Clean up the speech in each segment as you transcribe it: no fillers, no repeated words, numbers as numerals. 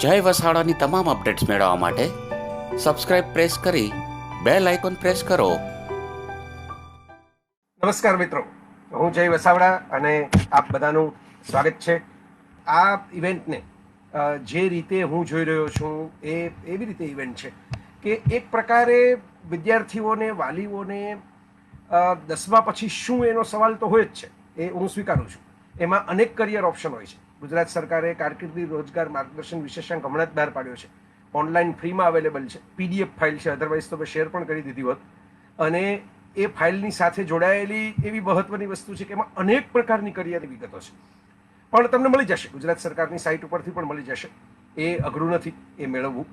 જય વસાવડાની તમામ અપડેટ્સ મેળવવા માટે સબસ્ક્રાઇબ પ્રેસ કરી બેલ આઇકોન પ્રેસ કરો. નમસ્કાર મિત્રો, હું જય વસાવડા અને આપ બધાનું સ્વાગત છે. આ ઇવેન્ટને જે રીતે હું જોઈ રહ્યો છું એ એવી રીતે ઇવેન્ટ છે કે એક પ્રકારે વિદ્યાર્થીઓને, વાલીઓને 10મા પછી શું એનો સવાલ તો હોય જ છે, એ હું સ્વીકારું છું. એમાં અનેક કરિયર ઓપ્શન હોય છે. ગુજરાત સરકારે કારકિર્દી રોજગાર માર્ગદર્શન વિશેષાંક હમણાં જ બહાર પાડ્યો છે. ઓનલાઈન ફ્રીમાં અવેલેબલ છે. PDF ફાઇલ છે, અધરવાઇઝ તો મેં શેર પણ કરી દીધી હોત. અને એ ફાઇલની સાથે જોડાયેલી એવી મહત્વની વસ્તુ છે કે એમાં અનેક પ્રકારની કરિયરની વિગતો છે. પણ તમને મળી જશે, ગુજરાત સરકારની સાઇટ ઉપરથી પણ મળી જશે. એ અઘરું નથી એ મેળવવું.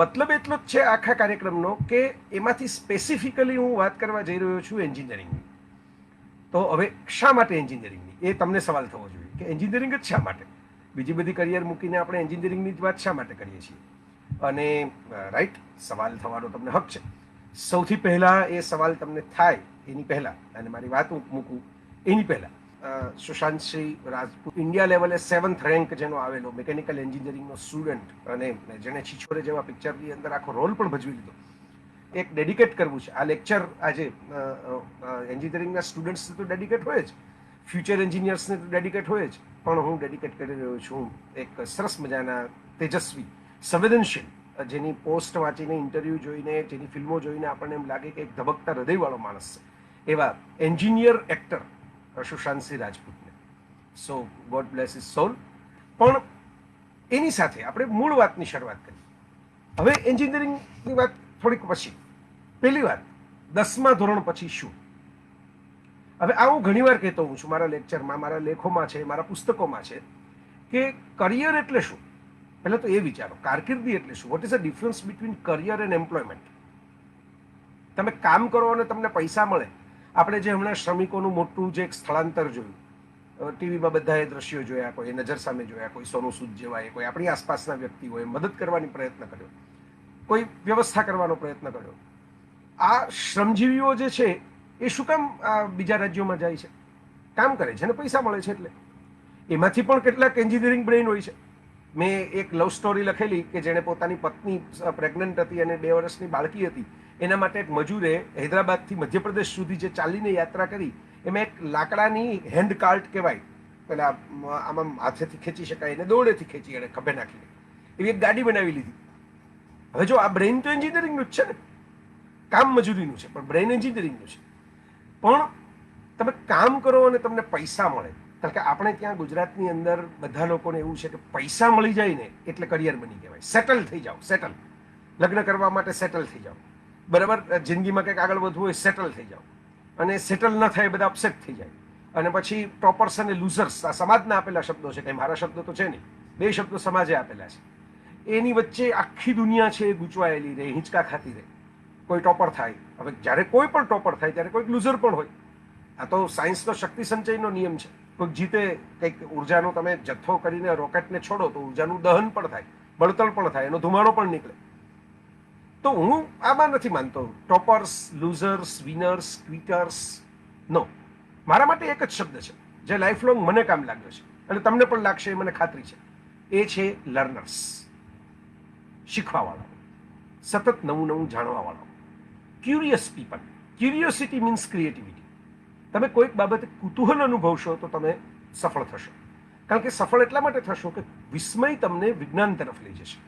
મતલબ એટલો જ છે આખા કાર્યક્રમનો કે એમાંથી સ્પેસિફિકલી હું વાત કરવા જઈ રહ્યો છું એન્જિનિયરિંગની. તો હવે શા માટે એન્જિનિયરિંગની, એ તમને સવાલ થવો જોઈએ કે એન્જિનિયરિંગ જ શા માટે? બીજી બધી કરિયર મૂકીને આપણે એન્જિનિયરિંગની જ વાત શા માટે કરીએ છીએ? અને રાઈટ, સવાલ થવાનો તમને હક છે. સૌથી પહેલા એ સવાલ તમને થાય એની પહેલા, અને મારી વાત મૂકું એની પહેલા, સુશાંત સિંહ રાજપૂત ઇન્ડિયા લેવલે 7th રેન્ક જેનો આવેલો મિકેનિકલ એન્જિનિયરિંગનો સ્ટુડન્ટ, અને જેણે છીછોરે જેવા પિક્ચરની અંદર આખો રોલ પણ ભજવી લીધો, એક ડેડિકેટ કરવું છે. આ લેક્ચર આજે એન્જિનિયરિંગના સ્ટુડન્ટ્સને તો ડેડિકેટ હોય જ, ફ્યુચર એન્જિનિયર્સને તો ડેડિકેટ હોય જ, પણ હું ડેડિકેટ કરી રહ્યો છું એક સરસ મજાના તેજસ્વી, સંવેદનશીલ, જેની પોસ્ટ વાંચીને, ઇન્ટરવ્યૂ જોઈને, જેની ફિલ્મો જોઈને આપણને એમ લાગે કે એક ધબકતા હૃદયવાળો માણસ છે, એવા એન્જિનિયર એક્ટર સુશાંતસિંહ રાજપૂતને. So God bless his soul. પણ એની સાથે આપણે મૂળ વાતની શરૂઆત કરીએ. હવે એન્જિનિયરિંગની વાત થોડીક પછી. પહેલી વાત, 10મા ધોરણ પછી શું? હવે આ હું ઘણીવાર કહેતો હોઉં છું મારા લેક્ચરમાં, મારા લેખોમાં છે, મારા પુસ્તકોમાં છે, કે કરિયર એટલે શું? પહેલાં તો એ વિચારો, કારકિર્દી એટલે શું? What is the difference between career and employment? તમે કામ કરો અને તમને પૈસા મળે. આપણે જે હમણાં શ્રમિકોનું મોટું જે એક સ્થળાંતર જોયું, ટીવીમાં બધાએ દ્રશ્યો જોયા, કોઈ નજર સામે જોયા, કોઈ સોનુ સૂદ જેવાએ, કોઈ આપણી આસપાસના વ્યક્તિઓએ મદદ કરવાની પ્રયત્ન કર્યો, કોઈ વ્યવસ્થા કરવાનો પ્રયત્ન કર્યો. આ શ્રમજીવીઓ જે છે એ શું કામ બીજા રાજ્યોમાં જાય છે? કામ કરે છે અને પૈસા મળે છે એટલે. એમાંથી પણ કેટલાક એન્જિનિયરિંગ બ્રેઇન હોય છે. મેં એક લવ સ્ટોરી લખેલી કે જેણે પોતાની પત્ની પ્રેગ્નન્ટ હતી અને 2 વર્ષની બાળકી હતી, એના માટે એક મજૂરે હૈદરાબાદથી મધ્યપ્રદેશ સુધી જે ચાલીને યાત્રા કરી, એમાં એક લાકડાની હેન્ડ કાર્ટ કહેવાય, પેલા આમાં હાથેથી ખેંચી શકાય, એને દોડેથી ખેંચી, એને ખભે નાખીને એવી એક ગાડી બનાવી લીધી. હવે જો આ બ્રેઇન તો એન્જિનિયરિંગનું જ છે ને, કામ મજૂરીનું છે, પણ બ્રેઇન એન્જિનિયરિંગનું છે. પણ તમે કામ કરો અને તમને પૈસા મળે, કારણ કે આપણે ત્યાં ગુજરાતની અંદર બધા લોકોને એવું છે કે પૈસા મળી જાય ને એટલે કરિયર બની કહેવાય. સેટલ થઈ જાઓ, સેટલ. લગ્ન કરવા માટે સેટલ થઈ જાઓ, બરાબર. જિંદગીમાં કંઈક આગળ વધવું હોય, સેટલ થઈ જાઓ. અને સેટલ ન થાય બધા અપસેટ થઈ જાય. અને પછી ટોપર્સ અને લૂઝર્સ, આ સમાજના આપેલા શબ્દો છે, કંઈ મારા શબ્દો તો છે નહીં, 2 શબ્દો સમાજે આપેલા છે. એની વચ્ચે આખી દુનિયા છે એ ગૂંચવાયેલી રહે, હિંચકા ખાતી રહે. કોઈ ટોપર થાય, હવે જ્યારે કોઈ પણ ટોપર થાય ત્યારે કોઈક લૂઝર પણ હોય. આ તો સાયન્સનો શક્તિ સંચયનો નિયમ છે. કોઈક જીતે, કંઈક ઉર્જાનો તમે જથ્થો કરીને રોકેટને છોડો તો ઉર્જાનું દહન પણ થાય, બળતણ પણ થાય, એનો ધુમાડો પણ નીકળે. તો હું આમાં નથી માનતો ટોપર્સ, લૂઝર્સ, વિનર્સ, ક્વિટર્સ. નો, મારા માટે એક જ શબ્દ છે જે લાઈફ લોંગ મને કામ લાગ્યો છે અને તમને પણ લાગશે એ મને ખાતરી છે. એ છે લર્નર્સ, શીખવાવાળા, સતત નવું નવું જાણવાવાળા, curious people. Curiosity means creativity. તમે કોઈક બાબતે કુતૂહલ અનુભવશો તો તમે સફળ થશો. કારણ કે સફળ એટલા માટે થશો કે વિસ્મય તમને વિજ્ઞાન તરફ લઈ જશે.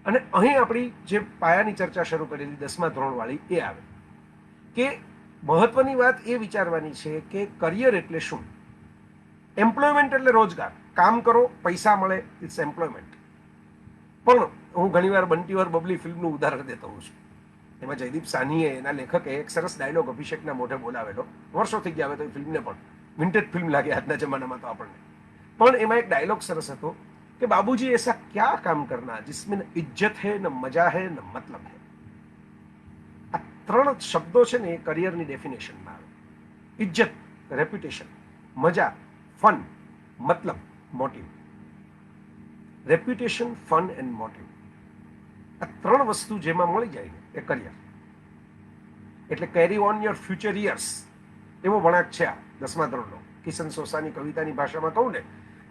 અને અહીં આપણી જે પાયાની ચર્ચા શરૂ કરેલી 10મા ધોરણવાળી એ આવે કે મહત્વની વાત એ વિચારવાની છે કે કરિયર એટલે શું? એમ્પ્લોયમેન્ટ એટલે રોજગાર, કામ કરો, પૈસા મળે, ઇટ્સ એમ્પ્લોયમેન્ટ. પણ હું ઘણીવાર બંટીવાર બબલી ફિલ્મનું ઉદાહરણ દેતો હોઉં છું. એમાં જયદીપ સાહનીએ, એના લેખકે, એક સરસ ડાયલોગ અભિષેકના મોઢે બોલાવેલો. વર્ષો થઈ ગયા હવે તો એ ફિલ્મને પણ, વિન્ટેજ ફિલ્મ લાગે આજના જમાનામાં તો આપણને. પણ એમાં એક ડાયલોગ સરસ હતો कि बाबूजी ऐसा क्या काम करना जिसमें न इज्जत है, न मजा है, न मतलब है. આ 3 શબ્દો છે ને એ કરિયરની ડેફિનેશનમાં આવે. ઇજ્જત, રેપ્યુટેશન; મજા, ફન; મતલબ, motive. Reputation, fun and motive, આ 3 વસ્તુ જેમાં મળી જાય ને એ કરિયર. એટલે કેરી ઓન યોર ફ્યુચર યર્સ એવો વળાંક છે આ 10મા ધોરણનો. કિશન સોસાની કવિતાની ભાષામાં કહું ને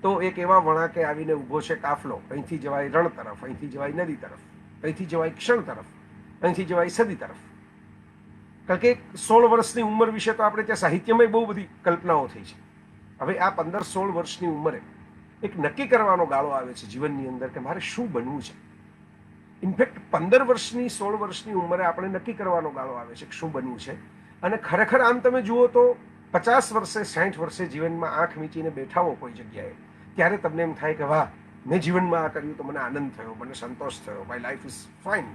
તો એક એવા વળાંકે આવીને ઊભો છે કાફલો. અહીંથી જવાય રણ તરફ, અહીંથી જવાય નદી તરફ, અહીંથી જવાય ક્ષણ તરફ, અહીંથી જવાય સદી તરફ. કારણ કે 16 વર્ષની ઉંમર વિશે તો આપણે ત્યાં સાહિત્યમાં બહુ બધી કલ્પનાઓ થઈ છે. હવે આ 15-16 વર્ષની ઉંમરે એક નક્કી કરવાનો ગાળો આવે છે જીવનની અંદર કે મારે શું બનવું છે. ઇનફેક્ટ 15 વર્ષની 16 વર્ષની ઉંમરે આપણે નક્કી કરવાનો ગાળો આવે છે કે શું બનવું છે. અને ખરેખર આમ તમે જુઓ તો 50 વર્ષે 60 વર્ષે જીવનમાં આંખ મીચીને બેઠા હો કોઈ જગ્યાએ, ત્યારે તમને એમ થાય કે વાહ, મેં જીવનમાં આ કર્યું તો મને આનંદ થયો, મને સંતોષ થયો, માય લાઈફ ઇઝ ફાઇન,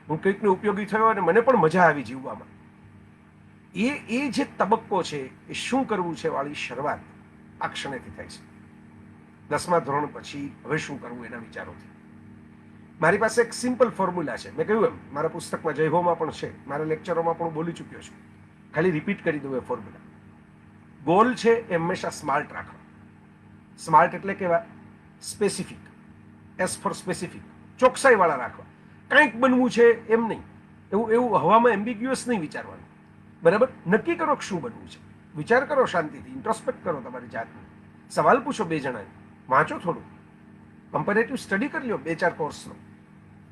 હું કંઈકને ઉપયોગી થયો અને મને પણ મજા આવી જીવવામાં. એ જે તબક્કો છે એ શું કરવું છે વાળી શરૂઆત આ ક્ષણેથી થાય છે. 10મા ધોરણ પછી હવે શું કરવું એના વિચારોથી. મારી પાસે એક સિમ્પલ ફોર્મ્યુલા છે. મેં કહ્યું એમ મારા પુસ્તકમાં જયહોમાં પણ છે, મારા લેક્ચરોમાં પણ બોલી ચૂક્યો છું. ખાલી રિપીટ કરી દઉં એ ફોર્મ્યુલા. ગોલ છે એ હંમેશા સ્માર્ટ રાખો. સ્માર્ટ એટલે કેવા? સ્પેસિફિક. S for specific. ચોકસાઈવાળા રાખવા. કંઈક બનવું છે એમ નહીં, એવું હવામાં એમ્બિગ્યુઅસ નહીં વિચારવાનું. બરાબર? નક્કી કરો કે શું બનવું છે. વિચાર કરો શાંતિથી, ઇન્ટ્રોસ્પેક્ટ કરો તમારી જાતને, સવાલ પૂછો 2 જણાને, વાંચો થોડું, કમ્પેરેટિવ સ્ટડી કરી લો 2-4 કોર્સનો,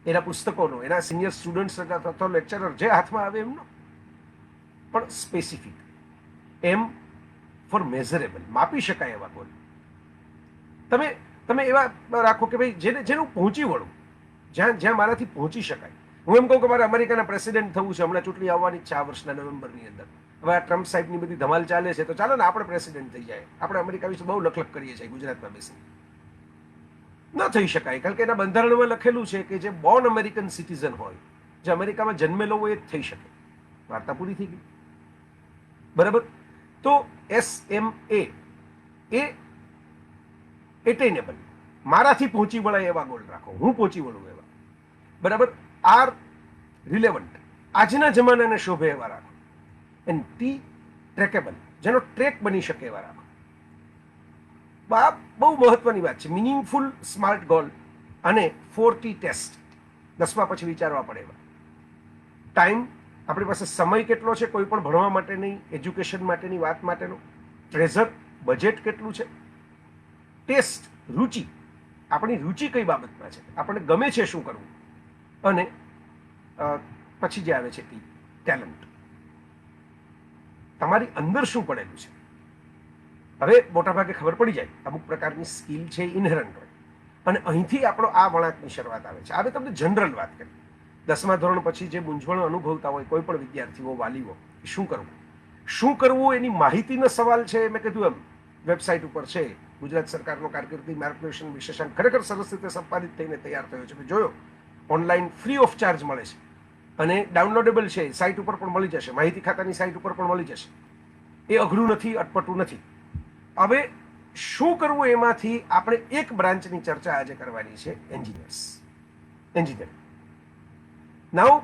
એના પુસ્તકોનો, એના સિનિયર સ્ટુડન્ટ્સ અથવા લેક્ચરર જે હાથમાં આવે એમનો. પણ સ્પેસિફિક. એમ ફોર મેઝરેબલ, માપી શકાય એવા ગોલ. તમે એવા રાખો કે ભાઈ જેનું પહોંચી વળવું, જ્યાં મારાથી પહોંચી શકાય. હું એમ કહું કે મારે અમેરિકાના પ્રેસિડેન્ટ થવું છે, હમણાં ચૂંટણી આવવાની છે આ વર્ષના નવેમ્બરની અંદર. હવે આ ટ્રમ્પ સાહેબની બધી ધમાલ ચાલે છે, તો ચાલો ને આપણે પ્રેસિડેન્ટ થઈ જાય. આપણે અમેરિકા વિશે બહુ લખલખ કરીએ છીએ ગુજરાતમાં બેસીને. ન થઈ શકાય, કારણ કે એના બંધારણમાં લખેલું છે કે જે બોર્ન અમેરિકન સિટીઝન હોય, જે અમેરિકામાં જન્મેલો હોય એ જ થઈ શકે. વાર્તા પૂરી થઈ ગઈ. બરાબર? તો SMA એ એટેનેબલ, મારાથી પહોંચી વળાય એવા ગોલ રાખો, હું પહોંચી વળું એવા. બરાબર? R રિલેવન્ટ, આજના જમાનાને શોભે એવા રાખો. એન્ડ T ટ્રેકેબલ, જેનો ટ્રેક બની શકે એવા રાખો. આ બહુ મહત્વની વાત છે. મિનિંગફુલ સ્માર્ટ ગોલ અને 4T ટેસ્ટ 10મા પછી વિચારવા પડે એવા. ટાઈમ, આપણી પાસે સમય કેટલો છે કોઈ પણ ભણવા માટેની, એજ્યુકેશન માટેની વાત માટેનો. ટ્રેઝર, બજેટ કેટલું છે. ટેસ્ટ, રુચિ, આપણી રુચિ કઈ બાબતમાં છે, આપણને ગમે છે શું કરવું. અને પછી જે આવે છે ટી, ટેલેન્ટ, તમારી અંદર શું પડેલું છે. હવે મોટાભાગે ખબર પડી જાય અમુક પ્રકારની સ્કિલ છે ઇનહેરન્ટ હોય, અને અહીંથી આપણો આ વળાંકની શરૂઆત આવે છે. હવે તમને જનરલ વાત કરી. 10મા ધોરણ પછી જે મૂંઝવણ અનુભવતા હોય કોઈ પણ વિદ્યાર્થીઓ, વાલીઓ, શું કરવું એની માહિતીનો સવાલ છે. મેં કીધું એમ વેબસાઇટ ઉપર છે ગુજરાત સરકારનો કારકિર્દી માર્ગદર્શન વિશેષાંક, ખરેખર સરસ રીતે સંપાદિત થઈને તૈયાર થયો છે. મેં જોયો, ઓનલાઈન ફ્રી ઓફ ચાર્જ મળે છે અને ડાઉનલોડેબલ છે. સાઇટ ઉપર પણ મળી જશે, માહિતી ખાતાની સાઇટ ઉપર પણ મળી જશે. એ અઘરું નથી, અટપટું નથી. હવે શું કરવું એમાંથી આપણે એક બ્રાન્ચની ચર્ચા આજે કરવાની છે, એન્જિનિયરિંગ. નાવ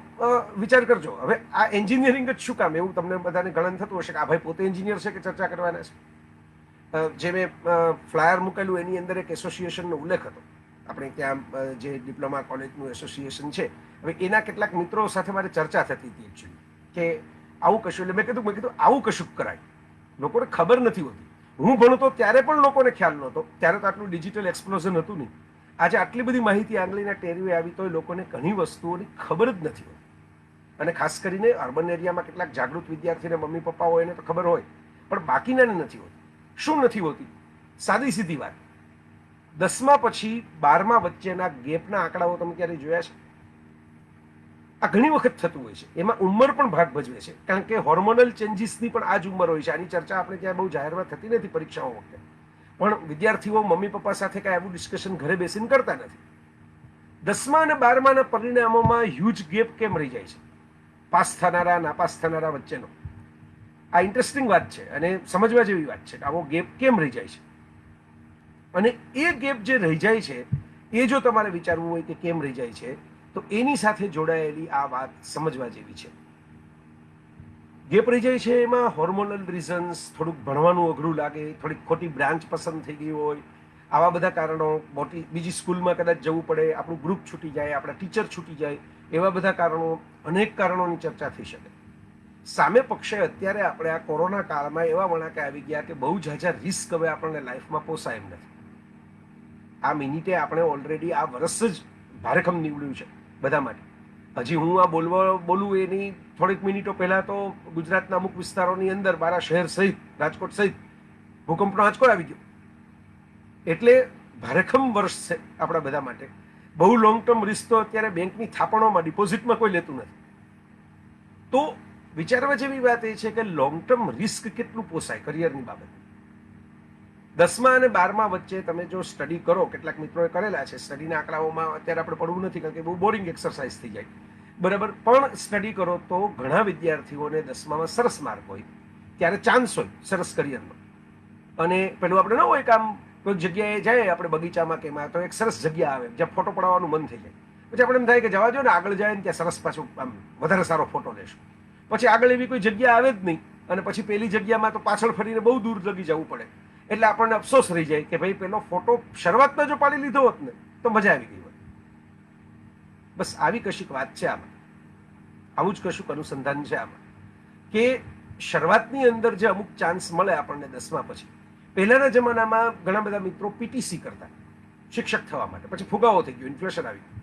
વિચાર કરજો, હવે આ એન્જિનિયરિંગ જ શું કામ, એવું તમને બધાને ગણન થતું હશે કે આ ભાઈ પોતે એન્જિનિયર છે કે ચર્ચા કરવાના છે. જે મેં ફ્લાયર મૂકેલું એની અંદર એક એસોસિએશનનો ઉલ્લેખ હતો. આપણે ત્યાં જે ડિપ્લોમા કોલેજનું એસોસિએશન છે, હવે એના કેટલાક મિત્રો સાથે મારે ચર્ચા થતી હતી એકચ્યુઅલી કે આવું કશું. એટલે મેં કીધું આવું કશું કરાય, લોકોને ખબર નથી હોતી. હું ભણતો ત્યારે પણ લોકોને ખ્યાલ નહોતો, ત્યારે તો આટલું ડિજિટલ એક્સપ્લોઝન હતું નહીં. આજે આટલી બધી માહિતી આંગળીના ટેરવે આવી તોય લોકોને ઘણી વસ્તુઓની ખબર જ નથી હોતી. અને ખાસ કરીને અર્બન એરિયામાં કેટલાક જાગૃત વિદ્યાર્થીને મમ્મી પપ્પા હોય એને તો ખબર હોય, પણ બાકીનાને નથી હોતી. શું નથી હોતી? સાદી સીધી વાત, 10મા પછી 12મા વચ્ચેના ગેપના આંકડાઓ તમે ક્યારે જોયા છે? આ ઘણી વખત થતું હોય છે. એમાં ઉંમર પણ ભાગ ભજવે છે, કારણ કે હોર્મોનલ ચેન્જીસની પણ આ જ ઉંમર હોય છે. આની ચર્ચા આપણે ત્યાં બહુ જાહેરમાં થતી નથી પરીક્ષાઓ વખતે, પણ વિદ્યાર્થીઓ મમ્મી પપ્પા સાથે કાંઈ આવું ડિસ્કશન ઘરે બેસીને કરતા નથી. 10મા અને 12માના પરિણામોમાં હ્યુજ ગેપ કેમ રહી જાય છે? પાસ થનારા, નાપાસ થનારા વચ્ચેનો. આ ઇન્ટરેસ્ટિંગ વાત છે અને સમજવા જેવી વાત છે કે આવો ગેપ કેમ રહી જાય છે. અને એ ગેપ જે રહી જાય છે એ જો તમારે વિચારવું હોય કે કેમ રહી જાય છે, તો એની સાથે જોડાયેલી આ વાત સમજવા જેવી છે. ગેપ રહી જાય છે એમાં હોર્મોનલ રીઝન્સ, થોડુંક ભણવાનું અઘરું લાગે, થોડીક ખોટી બ્રાન્ચ પસંદ થઈ ગઈ હોય, આવા બધા કારણો, બીજી સ્કૂલમાં કદાચ જવું પડે, આપણું ગ્રુપ છૂટી જાય, આપણા ટીચર છૂટી જાય, એવા બધા કારણો, અનેક કારણોની ચર્ચા થઈ શકે. સામે પક્ષે અત્યારે આપણે આ કોરોના કાળમાં એવા વળાંકે આવી ગયા કે બહુ ઝાઝા રિસ્ક હવે આપણને લાઈફમાં પોસાય એમ નથી. આ મિનિટે આપણે ઓલરેડી આ વર્ષ જ ભારેખમ નીવડ્યું છે બધા માટે. હજી હું આ બોલું એની થોડીક મિનિટો પહેલાં તો ગુજરાતના અમુક વિસ્તારોની અંદર મારા શહેર સહિત રાજકોટ સહિત ભૂકંપનો આંચકો આવી ગયો. એટલે ભારેખમ વર્ષ છે આપણા બધા માટે. બહુ લોંગ ટર્મ રિસ્ક તો અત્યારે બેંકની થાપણોમાં ડિપોઝિટમાં કોઈ લેતું નથી. તો વિચારવા જેવી વાત એ છે કે લોંગ ટર્મ રિસ્ક કેટલું પોસાય કરિયરની બાબતે. 10મા અને 12મા વચ્ચે તમે જો સ્ટડી કરો, કેટલાક મિત્રોએ કરેલા છે, સ્ટડીના આંકડાઓમાં અત્યારે આપણે પડવું નથી કારણ કે બહુ બોરિંગ એક્સરસાઇઝ થઈ જાય, બરાબર. પણ સ્ટડી કરો તો ઘણા વિદ્યાર્થીઓને 10મામાં સરસ માર્ક હોય ત્યારે ચાન્સ હોય સરસ કરિયરનો. અને પેલું આપણે ન હોય કે આમ કોઈ જગ્યાએ જાય આપણે બગીચામાં કે એમાં તો એક સરસ જગ્યા આવે જ્યાં ફોટો પડાવવાનું મન થઈ જાય. પછી આપણે એમ થાય કે જવા દો ને, આગળ જાય ને ત્યાં સરસ પાછું આમ વધારે સારો ફોટો લેશું. પછી આગળ એવી કોઈ જગ્યા આવે જ નહીં અને પછી પેલી જગ્યામાં તો પાછળ ફરીને બહુ દૂર લગી જવું પડે. એટલે આપણને અફસોસ રહી જાય કે ભાઈ પેલો ફોટો શરૂઆતમાં જો પાડી લીધો હોત ને તો મજા આવી ગઈ હોત. બસ આવી કશીક વાત છે આમાં, આવું જ કશુંક અનુસંધાન છે આમાં કે શરૂઆતની અંદર જે અમુક ચાન્સ મળે આપણને 10મા પછી. પહેલાના જમાનામાં ઘણા બધા મિત્રો પીટીસી કરતા શિક્ષક થવા માટે, પછી ફુગાવો થઈ ગયો, ઇન્ફ્લેશન આવી ગયું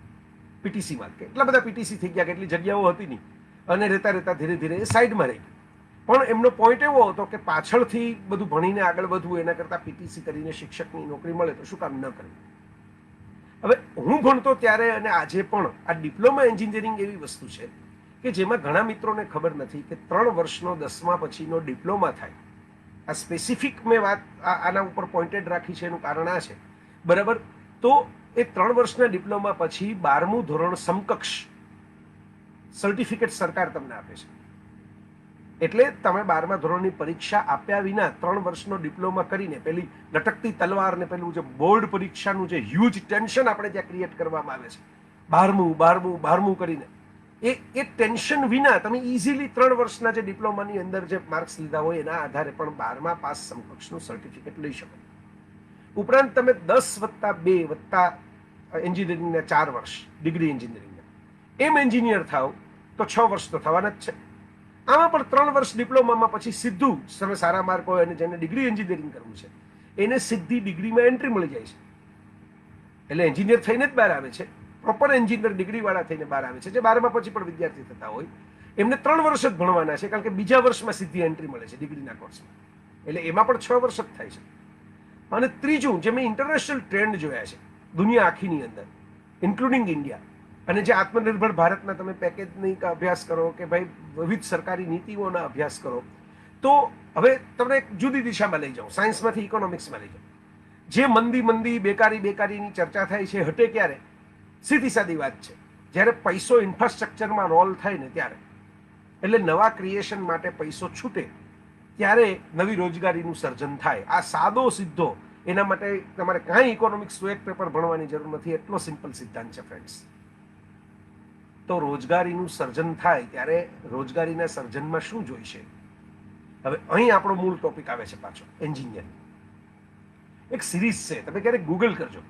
પીટીસીમાં, કેટલા બધા પીટીસી થઈ ગયા, કેટલી જગ્યાઓ હતી નહીં, અને રહેતા રહેતા ધીરે ધીરે એ સાઈડમાં રહી ગયું. પણ એમનો પોઈન્ટ એવો હતો કે પાછળથી બધું ભણીને આગળ વધવું એના કરતાં પીટીસી કરીને શિક્ષકની નોકરી મળે તો શું કામ ન કરવું. હવે હું ભણતો ત્યારે અને આજે પણ આ ડિપ્લોમા એન્જિનિયરિંગ એવી વસ્તુ છે કે જેમાં ઘણા મિત્રોને ખબર નથી કે 3 વર્ષનો 10મા પછીનો ડિપ્લોમા થાય. આ સ્પેસિફિક મેં વાત આના ઉપર પોઈન્ટેડ રાખી છે, એનું કારણ આ છે, બરાબર. તો એ 3 વર્ષના ડિપ્લોમા પછી 12મું ધોરણ સમકક્ષ સર્ટિફિકેટ સરકાર તમને આપે છે. એટલે તમે 12મા ધોરણની પરીક્ષા આપ્યા વિના 3 વર્ષનો ડિપ્લોમા કરીને પેલી લટકતી તલવાર ને પેલું જે બોર્ડ પરીક્ષાનું જે હ્યુજ ટેન્શન આપણે ત્યાં ક્રિએટ કરવામાં આવે છે, 12મું કરીને, એ ટેન્શન વિના તમે ઇઝીલી 3 વર્ષના જે ડિપ્લોમાની અંદર જે માર્ક્સ લીધા હોય એના આધારે પણ 12મા પાસ સમકક્ષનું સર્ટિફિકેટ લઈ શકો. ઉપરાંત તમે 10+2+ એન્જિનિયરિંગના 4 વર્ષ ડિગ્રી એન્જિનિયરિંગના એમ એન્જિનિયર થાવ તો 6 વર્ષ તો થવાના જ છે. આમાં પણ 3 વર્ષ ડિપ્લોમામાં પછી સીધું તમે સારા માર્ક હોય અને જેને ડિગ્રી એન્જિનિયરિંગ કરવું છે એને સીધી ડિગ્રીમાં એન્ટ્રી મળી જાય છે. એટલે એન્જિનિયર થઈને જ બહાર આવે છે, પ્રોપર એન્જિનિયર ડિગ્રીવાળા થઈને બહાર આવે છે. જે 12મા પછી પણ વિદ્યાર્થી થતા હોય એમને 3 વર્ષ જ ભણવાના છે કારણ કે બીજા વર્ષમાં સીધી એન્ટ્રી મળે છે ડિગ્રીના કોર્સમાં. એટલે એમાં પણ 6 વર્ષ જ થાય છે. અને ત્રીજું, જે મેં ઇન્ટરનેશનલ ટ્રેન્ડ જોયા છે દુનિયા આખીની અંદર ઇન્ક્લુડિંગ ઇન્ડિયા, અને જે આત્મનિર્ભર ભારતના તમે પેકેજની અભ્યાસ કરો કે ભાઈ વિવિધ સરકારી નીતિઓના અભ્યાસ કરો, તો હવે તમને એક જુદી દિશામાં લઈ જાઉં, સાયન્સમાંથી ઇકોનોમિક્સમાં લઈ જાઉં. જે મંદી બેકારીની ચર્ચા થાય છે હટે ક્યારે? સીધી સાદી વાત છે, જ્યારે પૈસો ઇન્ફ્રાસ્ટ્રક્ચરમાં રોલ થાય ને ત્યારે, એટલે નવા ક્રિએશન માટે પૈસો છૂટે ત્યારે નવી રોજગારીનું સર્જન થાય. આ સાદો સીધો, એના માટે તમારે કાંઈ ઇકોનોમિક્સનું એક પેપર ભણવાની જરૂર નથી, એટલો સિમ્પલ સિદ્ધાંત છે ફ્રેન્ડ્સ. તો રોજગારીનું સર્જન થાય ત્યારે રોજગારીના સર્જનમાં શું જોઈશે? હવે અહીં આપણો મૂળ ટોપિક આવે છે પાછો, એન્જિનિયરિંગ. એક સિરીઝ છે, તમે ક્યારેક ગૂગલ કરજો,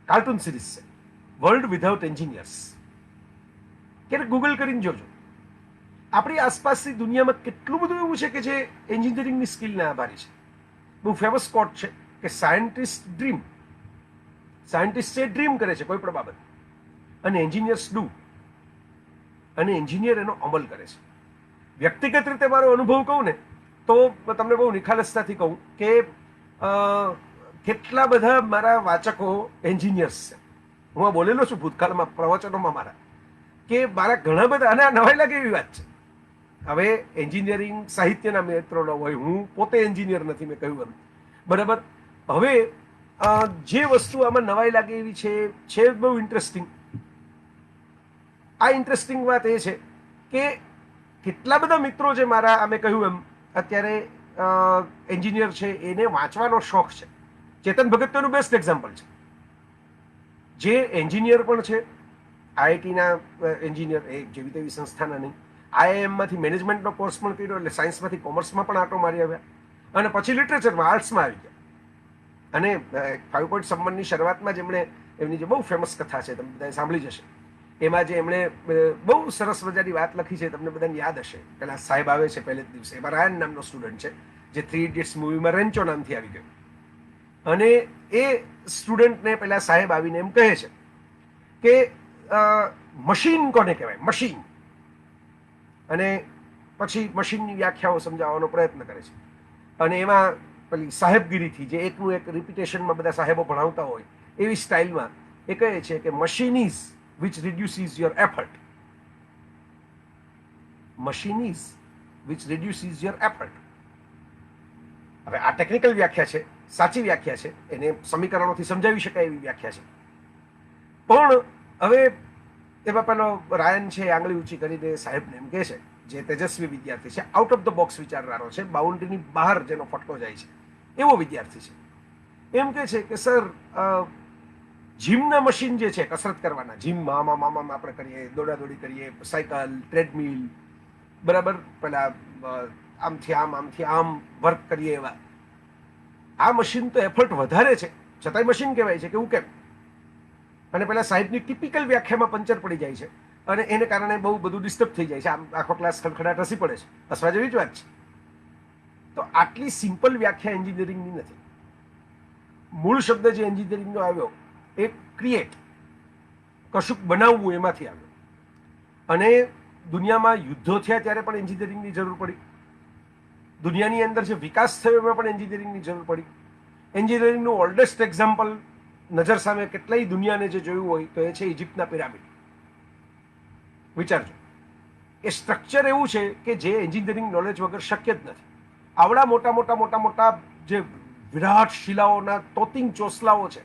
કાર્ટૂન સિરીઝ છે, વર્લ્ડ વિધાઉટ એન્જિનિયર્સ. ક્યારેક ગૂગલ કરીને જોજો. આપણી આસપાસની દુનિયામાં કેટલું બધું એવું છે કે જે એન્જિનિયરિંગની સ્કિલને આભારી છે. બહુ ફેમસ કોટ છે કે સાયન્ટિસ્ટ ડ્રીમ કરે છે કોઈ પણ બાબત, અને એન્જિનિયર્સ ડુ, અને એન્જિનિયર એનો અમલ કરે છે. વ્યક્તિગત રીતે મારો અનુભવ કહું ને તો તમને બહુ નિખાલસતાથી કહું કે કેટલા બધા મારા વાચકો એન્જિનિયર્સ છે. હું આ બોલેલો છું ભૂતકાળમાં પ્રવચનોમાં મારા, કે મારા ઘણા બધા, અને આ નવાઈ લાગે એવી વાત છે. હવે એન્જિનિયરિંગ સાહિત્યના મિત્રો ન હોય, હું પોતે એન્જિનિયર નથી, મેં કહ્યું એમ, બરાબર. હવે જે વસ્તુ આમાં નવાઈ લાગે એવી છે બહુ ઇન્ટરેસ્ટિંગ. આ ઇન્ટરેસ્ટિંગ વાત એ છે કે કેટલા બધા મિત્રો જે મારા, અમે કહ્યું એમ, અત્યારે એન્જિનિયર છે, એને વાંચવાનો શોખ છે. ચેતન ભગત તો એનું બેસ્ટ એક્ઝામ્પલ છે, જે એન્જિનિયર પણ છે, આઈઆઈટીના એન્જિનિયર, એ જેવી તેવી સંસ્થાના નહીં, આઈઆઈએમમાંથી મેનેજમેન્ટનો કોર્સ પણ કર્યો, એટલે સાયન્સમાંથી કોમર્સમાં પણ આંટો મારી આવ્યા, અને પછી લિટરેચરમાં આર્ટ્સમાં આવી ગયા. અને 5 પોઈન્ટ સંબંધની શરૂઆતમાં જ એમણે એમની જે બહુ ફેમસ કથા છે, તમે બધાએ સાંભળી જશે, એમાં જે એમણે બહુ સરસ મજાની વાત લખી છે, તમને બધાને યાદ હશે. પેલા સાહેબ આવે છે પહેલે જ દિવસે, એમાં રાયન નામનો સ્ટુડન્ટ છે, જે 3 ઇડિયટ્સ મૂવીમાં રેન્ચો નામથી આવી ગયો. અને એ સ્ટુડન્ટને પેલા સાહેબ આવીને એમ કહે છે કે મશીન કોને કહેવાય, મશીન. અને પછી મશીનની વ્યાખ્યાઓ સમજાવવાનો પ્રયત્ન કરે છે. અને એમાં પેલી સાહેબગીરીથી, જે એકનું એક રિપીટેશનમાં બધા સાહેબો ભણાવતા હોય એવી સ્ટાઇલમાં એ કહે છે કે machine is which reduces your effort. Machine is which reduces your effort. હવે આ ટેકનિકલ વ્યાખ્યા છે, સાચી વ્યાખ્યા છે, એને સમીકરણોથી સમજાવી શકાય એવી વ્યાખ્યા છે. પણ હવે એમાં પેલો રાયન છે આંગળી ઊંચી કરીને સાહેબને એમ કહે છે, જે તેજસ્વી વિદ્યાર્થી છે, આઉટ ઓફ ધ બોક્સ વિચારનારો છે, બાઉન્ડ્રીની બહાર જેનો ફટકો જાય છે એવો વિદ્યાર્થી છે. એમ કહે છે કે સર, જીમના મશીન જે છે કસરત કરવાના, જીમમાં આમાં આપણે કરીએ, દોડાદોડી કરીએ, સાયકલ, ટ્રેડમિલ, બરાબર, પેલા આમથી આમ વર્ક કરીએ, એવા આ મશીન તો એફર્ટ વધારે છે છતાંય મશીન કહેવાય છે, કેવું કેમ? અને પેલા સાહેબની ટિપિકલ વ્યાખ્યામાં પંચર પડી જાય છે અને એને કારણે બહુ બધું ડિસ્ટર્બ થઈ જાય છે. આમ આખો ક્લાસ ખડખડાટ હસી પડે છે. હસવા જેવી જ વાત છે. તો આટલી સિમ્પલ વ્યાખ્યા એન્જિનિયરિંગની નથી. મૂળ શબ્દ જે એન્જિનિયરિંગનો આવ્યો એ ક્રિએટ, કશુંક બનાવવું, એમાંથી આવ્યો. અને દુનિયામાં યુદ્ધો થયા ત્યારે પણ એન્જિનિયરિંગની જરૂર પડી. દુનિયાની અંદર જે વિકાસ થયો એમાં પણ એન્જિનિયરિંગની જરૂર પડી. એન્જિનિયરિંગનું ઓલ્ડેસ્ટ એક્ઝામ્પલ નજર સામે કેટલાય દુનિયાને જે જોયું હોય તો એ છે ઇજિપ્તના પિરામિડ. વિચારજો, એ સ્ટ્રક્ચર એવું છે કે જે એન્જિનિયરિંગ નોલેજ વગર શક્ય જ નથી. આવડા મોટા જે વિરાટ શિલાઓના તોતિંગ ચોસલાઓ છે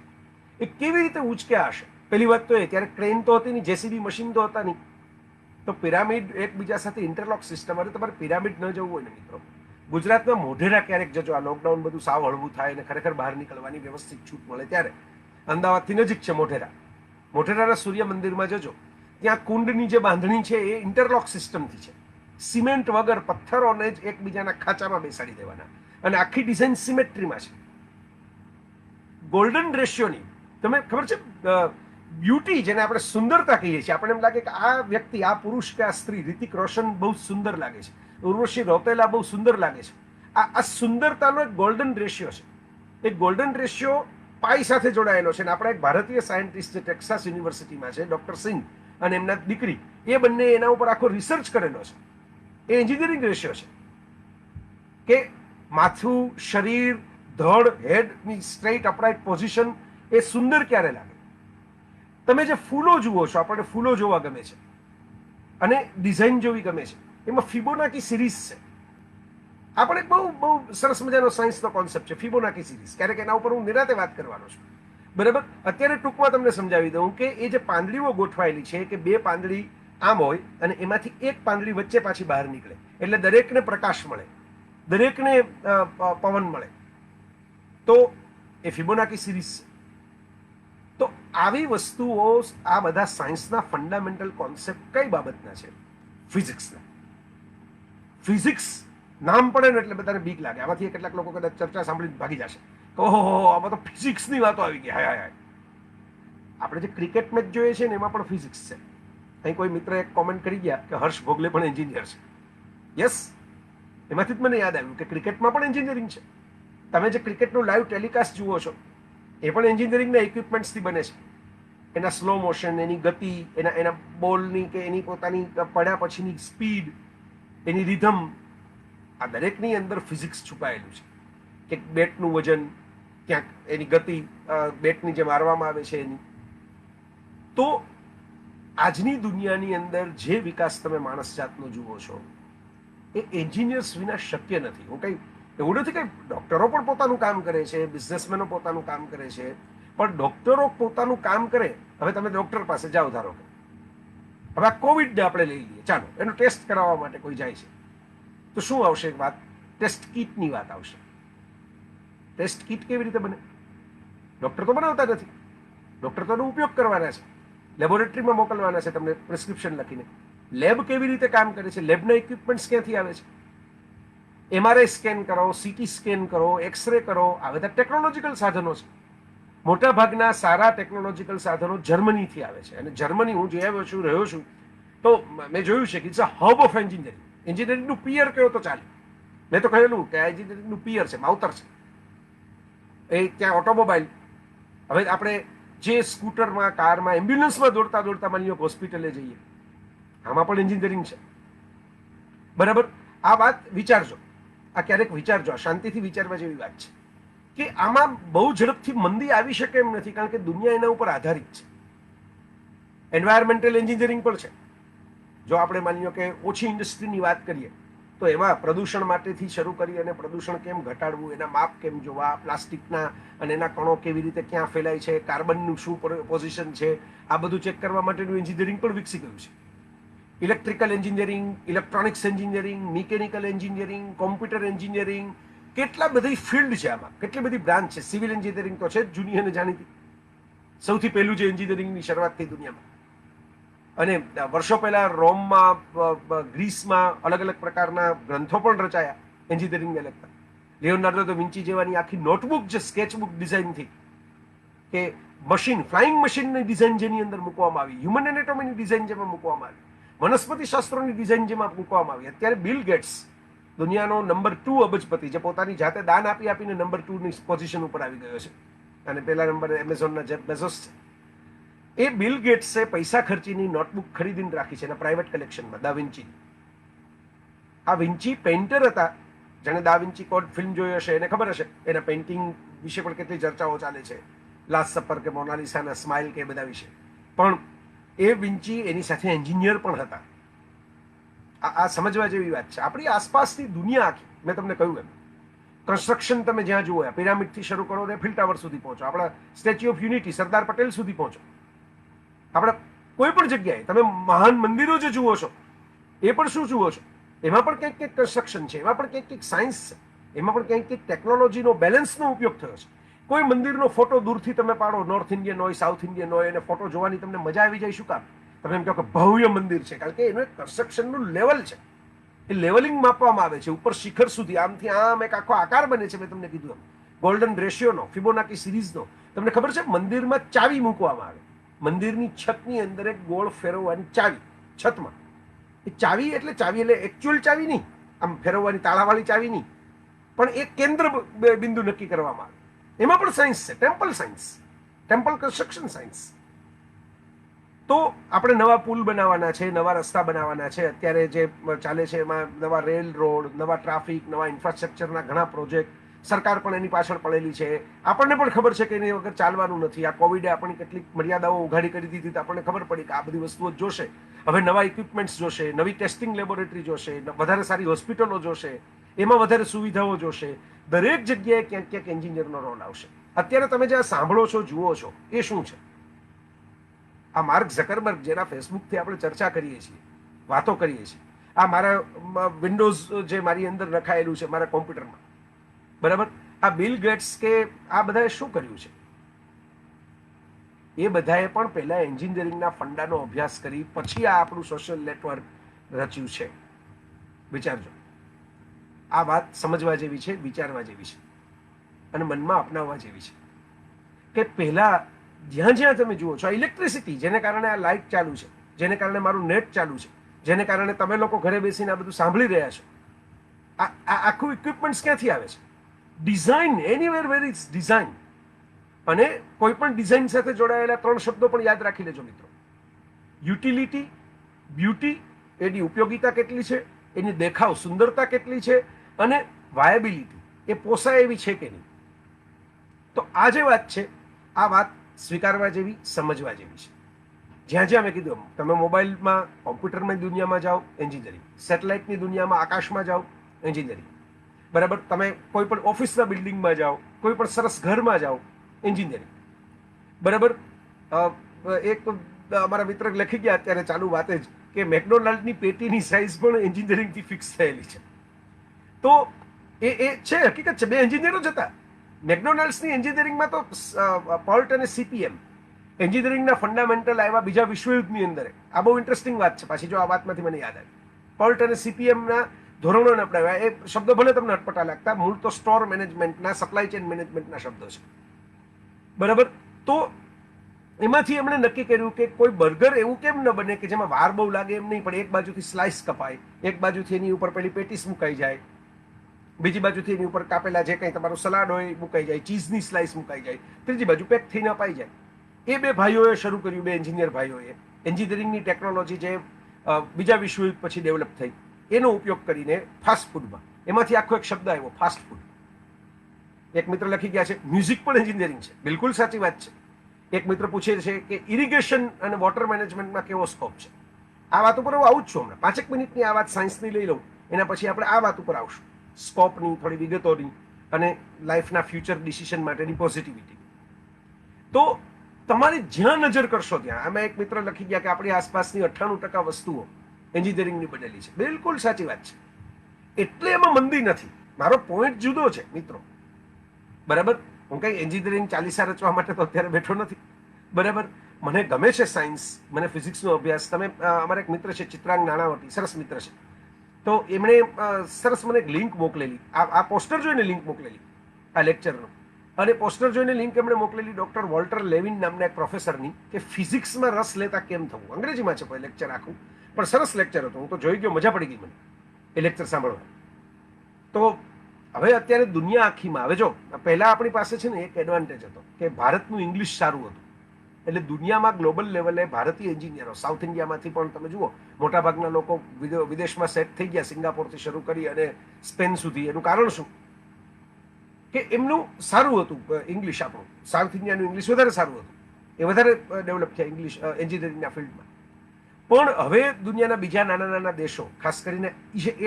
એ કેવી રીતે ઉંચક્યા હશે? પહેલી વાત તો એ, ત્યારે ક્રેન તો હતી નહીં, જેસીબી મશીન તો હતા નહીં. તો પિરામિડ એકબીજા સાથે ઇન્ટરલોક સિસ્ટમ. અરે તમારે પિરામિડ ન જવું હોય ને મિત્રો, ગુજરાતમાં મોઢેરા ક્યારેક જજો. આ લોકડાઉન બધું સાવ હળવું થાય અને ખરેખર બહાર નીકળવાની વ્યવસ્થિત છૂટ મળે ત્યારે. અમદાવાદથી નજીક છે મોઢેરા. મોઢેરાના સૂર્ય મંદિરમાં જજો, ત્યાં કુંડની જે બાંધણી છે એ ઇન્ટરલોક સિસ્ટમથી છે. સિમેન્ટ વગર પથ્થરોને જ એકબીજાના ખાંચામાં બેસાડી દેવાના, અને આખી ડિઝાઇન સિમેટ્રીમાં છે. ગોલ્ડન રેશિયોની, તમે ખબર છે, બ્યુટી જેને આપણે સુંદરતા કહીએ છીએ. આપણને એમ લાગે કે આ વ્યક્તિ, આ પુરુષ કે આ સ્ત્રી, રિતિક રોશન બહુ સુંદર લાગે છે, ઉર્વશી રૌતેલા બહુ સુંદર લાગે છે. આ સુંદરતાનો એક ગોલ્ડન રેશિયો છે. એ ગોલ્ડન રેશિયો પાઈ સાથે જોડાયેલો છે. અને આપણા એક ભારતીય સાયન્ટિસ્ટ જે ટેક્સાસ યુનિવર્સિટીમાં છે, ડોક્ટર સિંહ અને એમના દીકરી, એ બંને એના ઉપર આખો રિસર્ચ કરેલો છે. એ એન્જિનિયરિંગ રેશિયો છે કે માથું, શરીર, ધડ, હેડની સ્ટ્રેઇટ અપરાઇટ પોઝિશન એ સુંદર ક્યારે લાગે. તમે જે ફૂલો જુઓ છો, આપણને ફૂલો જોવા ગમે છે અને ડિઝાઇન જોવી ગમે છે, એમાં ફિબોનાકી સિરીઝ છે. આપણે બહુ સરસ મજાનો સાયન્સનો કોન્સેપ્ટ છે ફિબોનાકી સિરીઝ. ક્યારેક એના ઉપર હું નિરાતે વાત કરવાનો છું, બરાબર. અત્યારે ટૂંકમાં તમને સમજાવી દઉં કે એ જે પાંદડીઓ ગોઠવાયેલી છે, કે બે પાંદડી આમ હોય અને એમાંથી એક પાંદડી વચ્ચે પાછી બહાર નીકળે, એટલે દરેકને પ્રકાશ મળે, દરેકને પવન મળે, તો એ ફિબોનાકી સિરીઝ છે. તો આવી વસ્તુઓ, આ બધા સાયન્સના ફંડામેન્ટલ કોન્સેપ્ટ કઈ બાબતના છે? ફિઝિક્સના. ફિઝિક્સ નામ પડે ને એટલે બધાને બીક લાગે. આમાંથી કેટલાક લોકો કદાચ ચર્ચા સાંભળીને ભાગી જશે, ઓહો, આમાં તો ફિઝિક્સની વાતો આવી ગઈ. હાય. આપણે જે ક્રિકેટ મેચ જોઈએ છે ને એમાં પણ ફિઝિક્સ છે. અહીં કોઈ મિત્ર એક કોમેન્ટ કરી ગયા કે હર્ષ ભોગલે પણ એન્જિનિયર છે. યસ, એમાંથી જ મને યાદ આવ્યું કે ક્રિકેટમાં પણ એન્જિનિયરિંગ છે. તમે જે ક્રિકેટનું લાઈવ ટેલિકાસ્ટ જુઓ છો એ પણ એન્જિનિયરિંગના ઇક્વિપમેન્ટ્સથી બને છે. એના સ્લો મોશન, એની ગતિ, એના બોલની કે એની પોતાની પડ્યા પછીની સ્પીડ, એની રિધમ, આ દરેકની અંદર ફિઝિક્સ છુપાયેલું છે. કે બેટનું વજન, ક્યાંક એની ગતિ, બેટની જે મારવામાં આવે છે એની. તો આજની દુનિયાની અંદર જે વિકાસ તમે માણસ જાતનો જુઓ છો એ એન્જિનિયર્સ વિના શક્ય નથી. હું કંઈ એવું નથી કે ડૉક્ટરો પણ પોતાનું કામ કરે છે, બિઝનેસમેનો પોતાનું કામ કરે છે, પણ ડૉક્ટરો પોતાનું કામ કરે. હવે તમે ડૉક્ટર પાસે જાઓ, ધારો કે હવે આ કોવિડને આપણે લઈ લઈએ, ચાલો, એનો ટેસ્ટ કરાવવા માટે કોઈ જાય છે તો શું આવશે વાત? ટેસ્ટ કીટની વાત આવશે. ટેસ્ટ કીટ કેવી રીતે બને? ડૉક્ટર તો બનાવતા નથી, ડૉક્ટર તો એનો ઉપયોગ કરવાના છે, લેબોરેટરીમાં મોકલવાના છે તમને પ્રિસ્ક્રિપ્શન લખીને. લેબ કેવી રીતે કામ કરે છે? લેબના ઇક્વિપમેન્ટ્સ ક્યાંથી આવે છે? MRI સ્કેન કરો, CT સ્કેન કરો, એક્સરે કરો, આ બધા ટેકનોલોજીકલ સાધનો છે. મોટા ભાગના સારા ટેકનોલોજીકલ સાધનો જર્મનીથી આવે છે. અને જર્મની હું જે આવ્યો છું, રહ્યો છું, તો મેં જોયું છે કે it's a hub of engineering. એન્જિનિયરિંગનું પિયર કહો તો ચાલે. મેં તો કહેલું કે આ એન્જિનિયરિંગનું પિયર છે, માવતર છે. એ ત્યાં ઓટોમોબાઈલ. હવે આપણે જે સ્કૂટરમાં, કારમાં, એમ્બ્યુલન્સમાં દોડતા દોડતા માની લો હોસ્પિટલે જઈએ, આમાં પણ એન્જિનિયરિંગ છે. બરાબર? આ વાત વિચારજો, આ ક્યારેક વિચારજો, આ શાંતિથી વિચારવા જેવી વાત છે કે આમાં બહુ ઝડપથી મંદી આવી શકે એમ નથી, કારણ કે દુનિયા એના ઉપર આધારિત છે. એન્વાયરમેન્ટલ એન્જિનિયરિંગ પણ છે. જો આપણે માની લો કે ઓછી ઇન્ડસ્ટ્રીની વાત કરીએ તો એમાં પ્રદૂષણ માટેથી શરૂ કરી અને પ્રદૂષણ કેમ ઘટાડવું, એના માપ કેમ જોવા, પ્લાસ્ટિકના અને એના કણો કેવી રીતે ક્યાં ફેલાય છે, કાર્બનનું શું પોઝિશન છે, આ બધું ચેક કરવા માટેનું એન્જિનિયરિંગ પણ વિકસી ગયું છે. Electrical engineering, electronics engineering, mechanical engineering, computer engineering, કેટલા બધી ફિલ્ડ છે આમાં, કેટલી બધી બ્રાન્ચ છે. સિવિલ એન્જિનિયરિંગ તો છે જ જૂની અને જાણીતી, સૌથી પહેલું જે એન્જિનિયરિંગની શરૂઆત થઈ દુનિયામાં. અને વર્ષો પહેલા રોમમાં, ગ્રીસમાં અલગ અલગ પ્રકારના ગ્રંથો પણ રચાયા એન્જિનિયરિંગને લગતા. લિયોનાર્ડો દ વિન્ચી જેવાની આખી નોટબુક જે સ્કેચબુક ડિઝાઇન થઈ, કે મશીન, ફ્લાઇંગ મશીનની ડિઝાઇન જેની અંદર મૂકવામાં આવી, હ્યુમન એનેટોમીની ડિઝાઇન જેમાં મૂકવામાં આવી, વનસ્પતિ શાસ્ત્રોની ડિઝાઇન જેમાં મૂકવામાં આવી. અત્યારે બિલ ગેટ્સ, દુનિયાનો નંબર 2 અબજપતિ, જે પોતાની જાતે દાન આપી આપીને નંબર 2ની પોઝિશન ઉપર આવી ગયો છે, અને પહેલા નંબરે એમેઝોનના જેફ બેઝોસ છે. એ બિલ ગેટ્સે પૈસા ખર્ચીની નોટબુક ખરીદીને રાખી છે એના પ્રાઇવેટ કલેક્શનમાં, દા વિન્ચી. આ વિન્ચી પેઇન્ટર હતા. જેણે દા વિન્ચી કોડ ફિલ્મ જોઈ હશે એને ખબર હશે, એના પેઇન્ટિંગ વિશે પણ કેટલી ચર્ચાઓ ચાલે છે, લાસ્ટ સપર કે મોનાલિસાના સ્માઇલ કે બધા વિશે. પણ એ વિન્ચી એની સાથે એન્જિનિયર પણ હતા. આ સમજવા જેવી વાત છે. આપણી આસપાસની દુનિયા આખી, મેં તમને કહ્યું એમ, કન્સ્ટ્રક્શન તમે જ્યાં જુઓ, પિરામિડથી શરૂ કરો ને એફિલ ટાવર સુધી પહોંચો, આપણા statue of unity, Sardar Patel સુધી પહોંચો, આપણે કોઈ પણ જગ્યાએ તમે મહાન મંદિરો જે જુઓ છો એ પણ શું જુઓ છો, એમાં પણ કંઈક કંઈક કન્સ્ટ્રક્શન છે, એમાં પણ કંઈક કંઈક સાયન્સ છે, એમાં પણ કંઈક કંઈક ટેકનોલોજીનો, બેલેન્સનો ઉપયોગ થયો છે. કોઈ મંદિરનો ફોટો દૂરથી તમે પાડો, નોર્થ ઇન્ડિયન હોય, સાઉથ ઇન્ડિયન હોય, અને ફોટો જોવાની તમને મજા આવી જાય. શું કામ? તમે એમ કહો કે ભવ્ય મંદિર છે, કારણ કે એનું એક કન્સ્ટ્રક્શનનું લેવલ છે. એ લેવલિંગ માપવામાં આવે છે ઉપર શિખર સુધી, આમથી આમ એક આખો આકાર બને છે. મેં તમને કીધું એમ ગોલ્ડન રેશિયોનો, ફિબોનાકી સિરીઝનો. તમને ખબર છે મંદિરમાં ચાવી મૂકવામાં આવે, મંદિરની છતની અંદર એક ગોળ ફેરવવાની ચાવી છતમાં. એ ચાવી એટલે એકચ્યુઅલ ચાવી નહીં, આમ ફેરવવાની તાળાવાળી ચાવી નહીં, પણ એક કેન્દ્ર બિંદુ નક્કી કરવામાં આવે. એમાં પણ સાયન્સ છે, temple science, temple construction science. તો આપણે નવા પુલ બનાવવાના છે, નવા રસ્તા બનાવવાના છે. અત્યારે જે ચાલે છે એમાં નવા રેલ રોડ, નવા ટ્રાફિક, નવા ઇન્ફ્રાસ્ટ્રક્ચરના ઘણા પ્રોજેક્ટ, સરકાર પણ એની પાછળ પડેલી છે. આપણને પણ ખબર છે કે એની વગર ચાલવાનું નથી. આ કોવિડે આપણી કેટલીક મર્યાદાઓ ઉઘાડી કરી દીધી, તો આપણને ખબર પડી કે આ બધી વસ્તુઓ જોશે. હવે નવા ઇક્વિપમેન્ટ્સ જોશે, નવી ટેસ્ટિંગ લેબોરેટરી જોશે, વધારે સારી હોસ્પિટલો જોશે, એમાં વધારે સુવિધાઓ જોશે. દરેક જગ્યાએ ક્યાંક ક્યાંક એન્જિનિયરનો રોલ આવશે. અત્યારે તમે જે સાંભળો છો, જુઓ છો, એ શું છે? આ માર્ક ઝકરબર્ગ, જેના ફેસબુકથી આપણે ચર્ચા કરીએ છીએ, વાતો કરીએ છીએ, આ મારા વિન્ડોઝ જે મારી અંદર રખાયેલું છે મારા કોમ્પ્યુટરમાં, બરાબર? આ બિલ ગેટ્સ કે આ બધાએ શું કર્યું છે? એ બધાએ પણ પહેલા એન્જિનિયરિંગના ફંડાનો અભ્યાસ કરી પછી આ આપણું સોશિયલ નેટવર્ક રચ્યું છે. વિચારજો, આ વાત સમજવા જેવી છે, વિચારવા જેવી છે, અને મનમાં અપનાવવા જેવી છે કે પહેલા જ્યાં જ્યાં તમે જુઓ છો, આ ઇલેક્ટ્રિસિટી, જેને કારણે આ લાઇટ ચાલુ છે, જેને કારણે મારું નેટ ચાલુ છે, જેને કારણે તમે લોકો ઘરે બેસીને આ બધું સાંભળી રહ્યા છો, આ આખું ઇક્વિપમેન્ટ્સ ક્યાંથી આવે છે? Design, anywhere where is design. અને કોઈ પણ ડિઝાઇન સાથે જોડાયેલા 3 શબ્દો પણ યાદ રાખી લેજો મિત્રો: યુટિલિટી, બ્યુટી, એની ઉપયોગિતા કેટલી છે, એની દેખાવ સુંદરતા કેટલી છે, અને વાયબિલિટી, એ પોસાય એવી છે કે નહીં. તો આ જે વાત છે, આ વાત સ્વીકારવા જેવી, સમજવા જેવી છે. જ્યાં જ્યાં મેં કીધું, તમે મોબાઈલમાં, કોમ્પ્યુટરની દુનિયામાં જાઓ, એન્જિનિયરિંગ. સેટેલાઇટની દુનિયામાં, આકાશમાં જાઓ, એન્જિનિયરિંગ. બરાબર? તમે કોઈ પણ ઓફિસના બિલ્ડિંગમાં જાઓ, કોઈ પણ સરસ ઘરમાં જાઓ, એન્જિનિયરિંગ. બરાબર? એક અમારા મિત્ર લખી ગયા અત્યારે ચાલુ વાતે જ કે મેકડોનાલ્ડની પેટીની સાઇઝ પણ એન્જિનિયરિંગથી ફિક્સ થયેલી છે. તો એ છે, હકીકત છે. 2 એન્જિનિયરો જ હતા. મેકડોનાલ્ડ્સની એન્જિનિયરિંગમાં તો પર્ટ અને CPM એન્જિનિયરિંગના ફંડામેન્ટલ આવ્યા બીજા વિશ્વયુદ્ધની અંદર. આ બહુ ઇન્ટરેસ્ટિંગ વાત છે. પાછી જો આ વાતમાંથી મને યાદ આવી, પર્ટ અને CPMના ધોરણોને અપનાવ્યા. એ શબ્દો ભલે તમને અટપટા લાગતા, મૂળ તો સ્ટોર મેનેજમેન્ટના, સપ્લાય ચેન મેનેજમેન્ટના શબ્દો છે. બરાબર? તો એમાંથી એમણે નક્કી કર્યું કે કોઈ બર્ગર એવું કેમ ન બને કે જેમાં વાર બહુ લાગે એમ નહીં, પણ એક બાજુથી સ્લાઇસ કપાય, એક બાજુથી એની ઉપર પેલી પેટીસ મુકાઈ જાય, બીજી બાજુથી એની ઉપર કાપેલા જે કંઈ તમારું સલાડ હોય મુકાઈ જાય, ચીઝની સ્લાઇસ મુકાઈ જાય, ત્રીજી બાજુ પેક થઈને અપાઈ જાય. એ બે ભાઈઓએ શરૂ કર્યું, બે એન્જિનિયર ભાઈઓએ એન્જિનિયરિંગની ટેકનોલોજી જે બીજા વિશ્વયુદ્ધ પછી ડેવલપ થઈ એનો ઉપયોગ કરીને ફાસ્ટ ફૂડમાં, એમાંથી આખો એક શબ્દ આવ્યો ફાસ્ટ ફૂડ. એક મિત્ર લખી ગયા છે મ્યુઝિક પણ એન્જિનિયરિંગ છે. બિલકુલ સાચી વાત છે. એક મિત્ર પૂછે છે કે ઇરિગેશન અને વોટર મેનેજમેન્ટમાં કેવો સ્કોપ છે. આ વાત ઉપર હું આવું જ છું હમણાં 5 મિનિટની આ વાત સાયન્સની લઈ લઉં, એના પછી આપણે આ વાત ઉપર આવશું, સ્કોપની, થોડી વિગતોની અને લાઈફના ફ્યુચર ડિસિઝન માટેની પોઝિટિવિટી. તો તમારી જ્યાં નજર કરશો ત્યાં, આમાં એક મિત્ર લખી ગયા કે આપણી આસપાસની 98% વસ્તુઓ એન્જિનિયરિંગની બનેલી છે. બિલકુલ સાચી વાત છે. એટલે એમાં મંદી નથી. મારો પોઈન્ટ જુદો છે મિત્રો, બરાબર. હું કઈ એન્જિનિયરિંગ ચાલીસા રચવા માટે તો અત્યારે બેઠો નથી, બરાબર. મને ગમે છે સાયન્સ, મને ફિઝિક્સનો અભ્યાસ. તમે અમારા એક મિત્ર છે ચિત્રાંગ નાણાવટી, સરસ મિત્ર છે. તો એમણે સરસ મને એક લિંક મોકલેલી, આ પોસ્ટર જોઈને લિંક મોકલેલી આ લેક્ચરનો. અને પોસ્ટર જોઈને લિંક એમણે મોકલેલી ડૉક્ટર વોલ્ટર લેવિન નામના એક પ્રોફેસરની, કે ફિઝિક્સમાં રસ લેતા કેમ થવું. અંગ્રેજીમાં છે કોઈ લેક્ચર આખું, પણ સરસ લેક્ચર હતું. હું તો જોઈ ગયો, મજા પડી ગઈ મને એ લેક્ચર સાંભળવા. તો હવે અત્યારે દુનિયા આખીમાં, હવે જો પહેલા આપણી પાસે છે ને એક એડવાન્ટેજ હતો કે ભારતનું ઇંગ્લિશ સારું હતું, એટલે દુનિયામાં ગ્લોબલ લેવલે ભારતીય એન્જિનિયરો, સાઉથ ઇન્ડિયામાંથી પણ તમે જુઓ મોટાભાગના લોકો વિદેશમાં સેટ થઈ ગયા, સિંગાપોરથી શરૂ કરી અને સ્પેન સુધી. એનું કારણ શું? કે એમનું સારું હતું ઇંગ્લિશ. આપણું સાઉથ ઇન્ડિયાનું ઇંગ્લિશ વધારે સારું હતું, એ વધારે ડેવલપ થયા ઇંગ્લિશ એન્જિનિયરિંગના ફિલ્ડમાં. પણ હવે દુનિયાના બીજા નાના નાના દેશો, ખાસ કરીને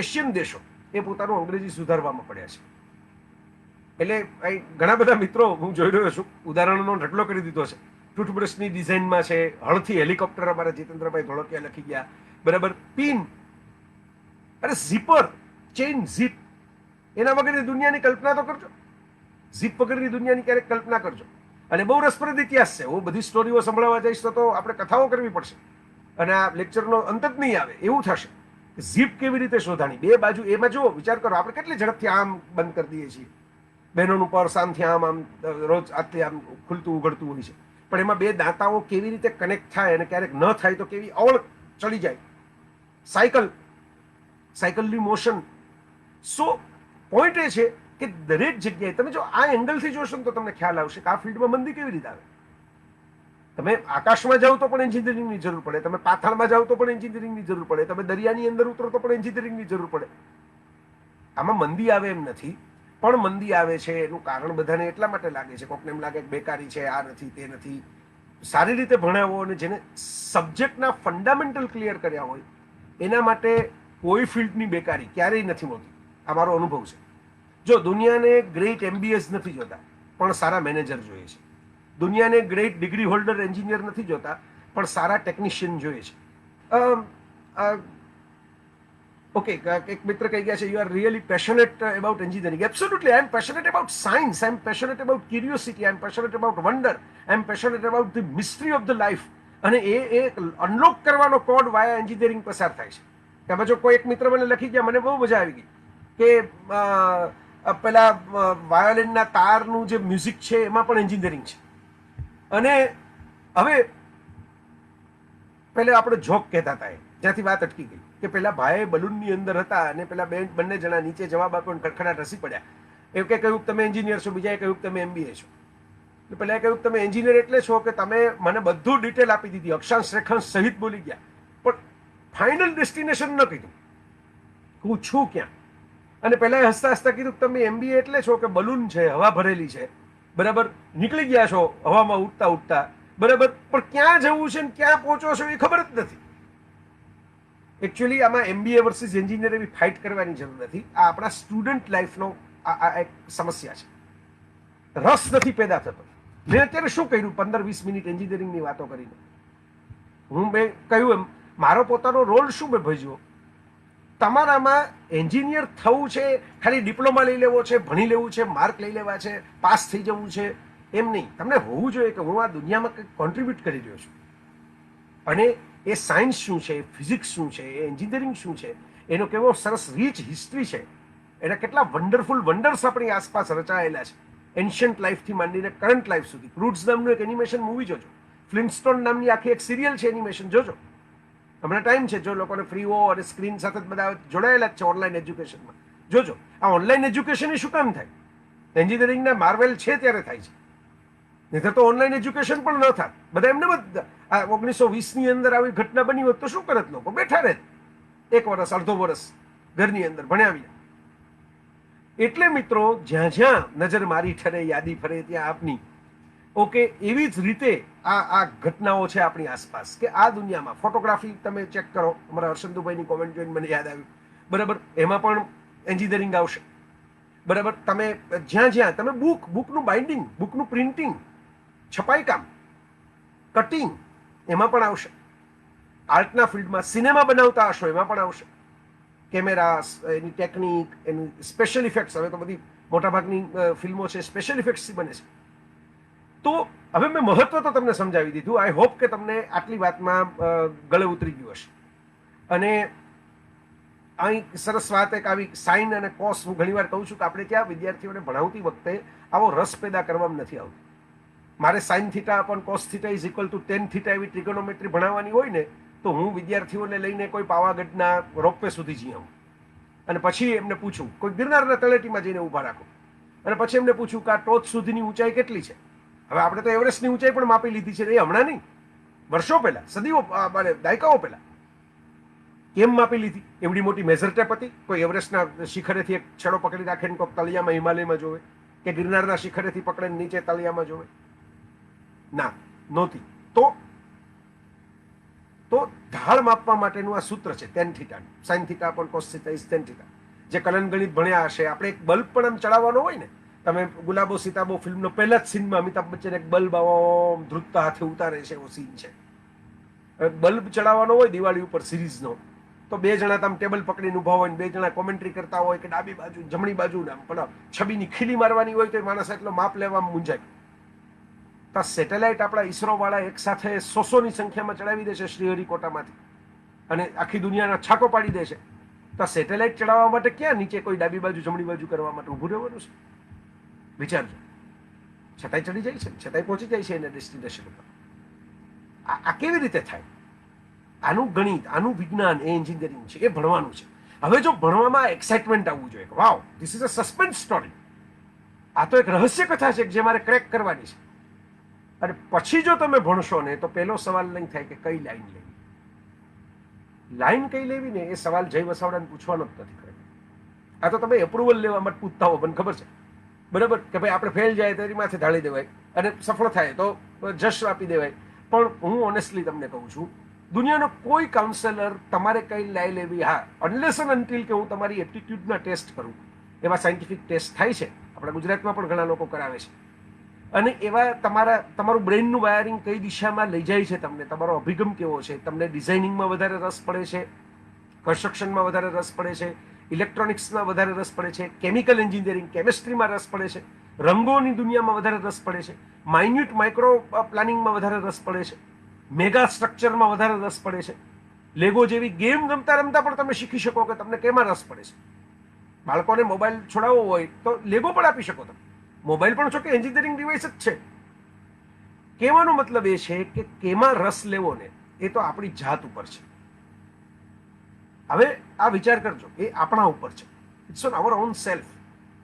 એશિયન દેશો, એ પોતાનું અંગ્રેજી સુધારવામાં પડ્યા છે. એટલે ઘણા બધા મિત્રો હું જોઈ રહ્યો છું, ઉદાહરણોનો ઢગલો કરી દીધો છે. ટૂથબ્રશની ડિઝાઇનમાં છે, હળથી હેલિકોપ્ટર અમારા જીતેન્દ્રભાઈ ધોળકિયા લખી ગયા, બરાબર. પિન, અરે ઝીપર, ચેઇન, ઝીપ, એના વગરની દુનિયાની કલ્પના તો કરજો. ઝીપ વગરની દુનિયાની ક્યારેક કલ્પના કરજો. અને બહુ રસપ્રદ ઇતિહાસ છે. હું બધી સ્ટોરીઓ સંભળાવવા જઈશ તો આપણે કથાઓ કરવી પડશે અને આ લેક્ચરનો અંત જ નહીં આવે એવું થશે. ઝીપ કેવી રીતે શોધાણી, બે બાજુ, એમાં જુઓ, વિચાર કરો, આપણે કેટલી ઝડપથી આમ બંધ કરી દઈએ છીએ. બહેનોનું પર્સ આમથી આમ રોજ આથી આમ ખુલતું ઉઘડતું હોય છે, પણ એમાં બે દાંતાઓ કેવી રીતે કનેક્ટ થાય અને ક્યારેક ન થાય તો કેવી અવળ ચડી જાય. સાયકલની મોશન. સો પોઈન્ટ એ છે કે દરેક જગ્યાએ તમે જો આ એંગલથી જોશો ને તો તમને ખ્યાલ આવશે કે આ ફિલ્ડમાં મંદી કેવી રીતે આવે. તમે આકાશમાં જાઓ તો પણ એન્જિનિયરિંગની જરૂર પડે, તમે પાથાળમાં જાઓ તો પણ એન્જિનિયરિંગની જરૂર પડે, તમે દરિયાની અંદર ઉતરો તો પણ એન્જિનિયરિંગની જરૂર પડે. આમાં મંદી આવે એમ નથી, પણ મંદી આવે છે એનું કારણ બધાને એટલા માટે લાગે છે, કોકને એમ લાગે કે બેકારી છે, આ નથી, તે નથી. સારી રીતે ભણાવો અને જેને સબ્જેક્ટના ફંડામેન્ટલ ક્લિયર કર્યા હોય એના માટે કોઈ ફિલ્ડની બેકારી ક્યારેય નથી હોતી. આ મારો અનુભવ છે. જો દુનિયાને ગ્રેટ MBAs નથી જોતા, પણ સારા મેનેજર જોઈએ છે. દુનિયાને ગ્રેટ ડિગ્રી હોલ્ડર એન્જિનિયર નથી જોતા, પણ સારા ટેકનિશિયન જોઈએ છે. ઓકે, એક મિત્ર કહી ગયા છે you are really passionate about engineering. Absolutely, I am passionate about science, I am passionate about curiosity, I am passionate about wonder, I am passionate about the mystery of the life. અને એ unlock કરવાનો code via engineering પસાર થાય છે. કે જો કોઈ એક મિત્ર મને લખી ગયા, મને બહુ મજા આવી ગઈ કે પેલા વાયોલિનના તારનું જે મ્યુઝિક છે એમાં પણ એન્જિનિયરિંગ છે. અને હવે પહેલા આપણે જોક કહેતા હતા, જ્યાંથી વાત અટકી ગઈ, કે પેલા ભાઈ બલૂનની અંદર હતા અને પેલા બંને જણા નીચે જવાબ આપ્યો, ખડખડાટ હસી પડ્યા. એવું કે કહ્યું તમે એન્જિનિયર છો, બીજાએ કહ્યું તમે MBA છો. પેલા કહ્યું તમે એન્જિનિયર એટલે છો કે તમે મને બધું ડિટેલ આપી દીધી, અક્ષાંશ રેખાંશ સહિત બોલી ગયા, પણ ફાઇનલ ડેસ્ટિનેશન ન કીધું, હું છું ક્યાં. અને પહેલા હસતા હસતા કીધું તમે MBA એટલે છો કે બલૂન છે, હવા ભરેલી છે, બરાબર, નીકળી ગયા છો હવામાં ઉડતા ઉડતા, બરાબર, પણ ક્યાં જવું છે ને ક્યાં પહોંચો છો એ ખબર જ નથી. એકચ્યુઅલી આમાં MBA વર્સિસ એન્જિનિયર એવી ફાઇટ કરવાની જરૂર નથી. આ આપણા સ્ટુડન્ટ લાઈફનો આ એક સમસ્યા છે. રસ નથી પેદા થતો. મેં અત્યારે શું કર્યું 15-20 મિનિટ એન્જિનિયરિંગની વાતો કરીને? મેં કહ્યું એમ મારો પોતાનો રોલ શું મેં ભજવ્યો. તમારામાં એન્જિનિયર થવું છે, ખાલી ડિપ્લોમા લઈ લેવો છે, ભણી લેવું છે, માર્ક લઈ લેવા છે, પાસ થઈ જવું છે, એમ નહીં. તમને હોવું જોઈએ કે હું આ દુનિયામાં કંઈક કોન્ટ્રીબ્યુટ કરી રહ્યો છું. અને એ સાયન્સ શું છે, ફિઝિક્સ શું છે, એ એન્જિનિયરિંગ શું છે, એનો કેવો સરસ રીચ હિસ્ટ્રી છે, એના કેટલા વન્ડરફુલ વન્ડર્સ આપણી આસપાસ રચાયેલા છે, એન્શિયન્ટ લાઈફથી માંડીને કરંટ લાઈફ સુધી. ક્રૂડ્સ નામનું એક એનિમેશન મૂવી જોજો, ફ્લિન્ટસ્ટોન નામની આખી એક સિરિયલ છે, એનિમેશન જોજો. હમણાં ટાઈમ છે, જો લોકોને ફ્રી હો અને સ્ક્રીન સાથે બધા જોડાયેલા જ છે ઓનલાઈન એજ્યુકેશનમાં, જોજો. આ ઓનલાઈન એજ્યુકેશન શું કામ થાય? એન્જિનિયરિંગના માર્વેલ છે ત્યારે થાય છે, નહીં તો ઓનલાઈન એજ્યુકેશન પણ ન થાય. બધા એમને બધા આ 1920ની અંદર આવી ઘટના બની હોત તો શું કરત? લોકો બેઠા રહે 1 વર્ષ, અડધો વર્ષ ઘરની અંદર ભણ્યા વિના. એટલે મિત્રો, જ્યાં જ્યાં નજર મારી ઠરે, યાદી ફરે ત્યાં આપની. ઓકે, એવી જ રીતે આ ઘટનાઓ છે આપણી આસપાસ, કે આ દુનિયામાં ફોટોગ્રાફી તમે ચેક કરો. અમારા હર્ષંદુભાઈની કોમેન્ટ જોઈને મને યાદ આવ્યું, બરાબર, એમાં પણ એન્જિનિયરિંગ આવશે. બરાબર, તમે જ્યાં જ્યાં તમે બુકનું બાઇન્ડિંગ, બુકનું પ્રિન્ટિંગ, છપાઈ કામ, કટિંગ, એમાં પણ આવશે. આર્ટના ફિલ્ડમાં સિનેમા બનાવતા હશો, એમાં પણ આવશે. કેમેરા, એની ટેકનિક, એની સ્પેશિયલ ઇફેક્ટ્સ. હવે તો બધી મોટાભાગની ફિલ્મો છે સ્પેશિયલ ઇફેક્ટ્સથી બને છે. તો હવે મેં મહત્વ તો તમને સમજાવી દીધું. આઈ હોપ કે તમને આટલી વાતમાં ગળે ઉતરી ગયું હશે. અને અહીં સરસ વાત એક આવી, સાઇન અને કોસ. હું ઘણી વાર કહું છું કે આપણે ત્યાં વિદ્યાર્થીઓને ભણાવતી વખતે આવો રસ પેદા કરવામાં નથી આવતો. મારે sine theta upon cos theta is equal to ten theta એવી ટ્રિગોનોમેટ્રી ભણાવવાની હોય ને, તો હું વિદ્યાર્થીઓને લઈને કોઈ પાવાગઢના રોપવે સુધી જઈ આવું અને પછી એમને પૂછું, કોઈ ગિરનારના તળેટીમાં જઈને ઊભા રાખું અને પછી એમને પૂછું કે આ ટોચ સુધીની ઊંચાઈ કેટલી છે. હવે આપણે તો એવરેસ્ટની ઊંચાઈ પણ માપી લીધી છે, એ હમણાં નહીં, વર્ષો પહેલા, સદીઓ, દાયકાઓ પહેલા. કેમ માપી લીધી? એવડી મોટી મેઝર ટેપ હતી? કોઈ એવરેસ્ટના શિખરેથી એક છેડો પકડી રાખે ને કોઈક તળિયામાં હિમાલયમાં જોવે, કે ગિરનારના શિખરેથી પકડે નીચે તળિયામાં જોવે? ના, નહોતી. તો ઢાળ માપવા માટેનું આ સૂત્ર છે ટેન થીટાનું. સાઇન થીટા પણ cos theta is ten theta. જે કલન ગણિત ભણ્યા હશે, આપણે એક બલ્બ પણ આમ ચડાવવાનો હોય ને, તમે ગુલાબો સીતાબો ફિલ્મનો પહેલા જ સીનમાં અમિતાભ બચ્ચન એક બલ્બ આમ ધ્રુજતા હાથે ઉતારે છે, એવો સીન છે. બલ્બ ચડાવવાનો હોય દિવાળી ઉપર સિરીઝનો, તો 2 જણા તમે ટેબલ પકડીને ઉભા હોય, 2 જણા કોમેન્ટ્રી કરતા હોય કે ડાબી બાજુ જમણી બાજુ, પણ છબીની ખીલી મારવાની હોય તો એ માણસ એટલો માપ લેવામાં મૂંઝાય. તો સેટેલાઇટ આપણા ઈસરો વાળા એક સાથે 100ની સંખ્યામાં ચડાવી દે છે શ્રીહરિકોટામાંથી, અને આખી દુનિયાના છાકો પાડી દે છે. તો સેટેલાઇટ ચડાવવા માટે ક્યાં નીચે કોઈ ડાબી બાજુ જમણી બાજુ કરવા માટે ઊભું રહેવાનું છે? વિચારજો. છતાંય ચડી જાય છે, છતાંય પહોંચી જાય છે એના ડેસ્ટિનેશન ઉપર. આ કેવી રીતે થાય? આનું ગણિત, આનું વિજ્ઞાન, એ એન્જિનિયરિંગ છે, એ ભણવાનું છે. હવે જો ભણવામાં એક્સાઇટમેન્ટ આવવું જોઈએ કે wow, this is a suspense story, આ તો એક રહસ્ય કથા છે જે મારે ક્રેક કરવાની છે. અને પછી જો તમે ભણશો ને, તો પહેલો સવાલ નહીં થાય કે કઈ લાઈન લેવી. લાઈન કઈ લેવી ને એ સવાલ જય વસાવડાને પૂછવાનો જ નથી ખરેખર. આ તો તમે એપ્રુવલ લેવા માટે પૂછતા હો, મને ખબર છે, બરાબર, કે ભાઈ આપણે ફેલ જાય તો એની માથે ઢાળી દેવાય, અને સફળ થાય તો જશ આપી દેવાય. પણ હું ઓનેસ્ટલી તમને કહું છું, દુનિયાનો કોઈ કાઉન્સેલર તમારે કઈ લાઈ લેવી, હા, અનલેસ એન્ડ અનટિલ કે હું તમારી એપ્ટિટ્યૂડના ટેસ્ટ કરું. એવા સાયન્ટિફિક ટેસ્ટ થાય છે, આપણા ગુજરાતમાં પણ ઘણા લોકો કરાવે છે. અને એવા તમારું બ્રેઇનનું વાયરિંગ કઈ દિશામાં લઈ જાય છે, તમને તમારો અભિગમ કેવો છે, તમને ડિઝાઇનિંગમાં વધારે રસ પડે છે, કન્સ્ટ્રક્શનમાં વધારે રસ પડે છે, ઇલેક્ટ્રોનિક્સમાં વધારે રસ પડે છે, કેમિકલ એન્જિનિયરિંગ, કેમિસ્ટ્રીમાં રસ પડે છે, રંગોની દુનિયામાં વધારે રસ પડે છે, માઇન્યુટ માઇક્રો પ્લાનિંગમાં વધારે રસ પડે છે, મેગા સ્ટ્રક્ચરમાં વધારે રસ પડે છે, લેગો જેવી ગેમ રમતા રમતા પણ તમે શીખી શકો કે તમને કેમાં રસ પડે છે. બાળકોને મોબાઈલ છોડાવવો હોય તો લેગો પણ આપી શકો તમે. મોબાઈલ પણ છો કે એન્જિનિયરિંગ ડિવાઇસ જ છે. કહેવાનો મતલબ એ છે કે કેમાં રસ લેવો ને, એ તો આપણી જાત ઉપર છે. હવે આ વિચાર કરજો, એ આપણા ઉપર છે. It's on our own self.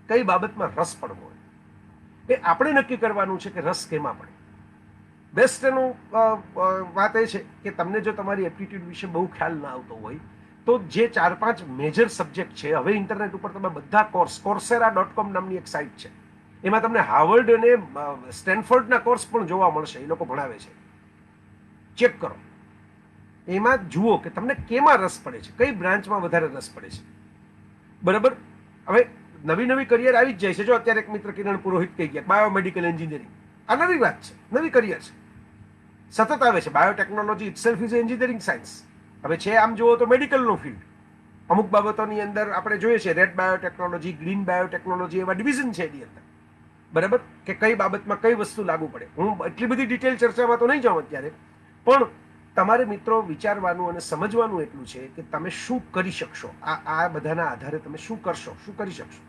કઈ બાબતમાં રસ પડવો હોય એ આપણે નક્કી કરવાનું છે કે રસ કેમાં પડે. બેસ્ટ એનું વાત એ છે કે તમને જો તમારી એપ્ટિટ્યૂડ વિશે બહુ ખ્યાલ ના આવતો હોય તો જે 4-5 મેજર સબ્જેક્ટ છે, હવે ઇન્ટરનેટ ઉપર તમે બધા coursera.com નામની એક સાઇટ છે, એમાં તમને હાર્વર્ડ અને સ્ટેનફોર્ડના કોર્સ પણ જોવા મળશે, એ લોકો ભણાવે છે. ચેક કરો, એમાં જુઓ કે તમને કેમાં રસ પડે છે, કઈ બ્રાન્ચમાં વધારે રસ પડે છે. બરાબર. હવે નવી કરિયર આવી જ જાય છે. જો અત્યારે એક મિત્ર કિરણ પુરોહિત કહી ગયા બાયોમેડિકલ એન્જિનિયરિંગ, આ નવી વાત છે, નવી કરિયર છે, સતત આવે છે. Biotechnology itself is engineering science. હવે છે આમ જુઓ તો મેડિકલનો ફિલ્ડ. અમુક બાબતોની અંદર આપણે જોઈએ છે રેડ બાયોટેકનોલોજી, ગ્રીન બાયોટેકનોલોજી, એવા ડિવિઝન છે એની અંદર. બરાબર, કે કઈ બાબતમાં કઈ વસ્તુ લાગુ પડે. હું એટલી બધી ડિટેલ ચર્ચામાં તો નહીં જાઉં અત્યારે, પણ તમારે મિત્રો વિચારવાનું અને સમજવાનું એટલું છે કે તમે શું કરી શકશો. આ બધાના આધારે તમે શું કરશો, શું કરી શકશો.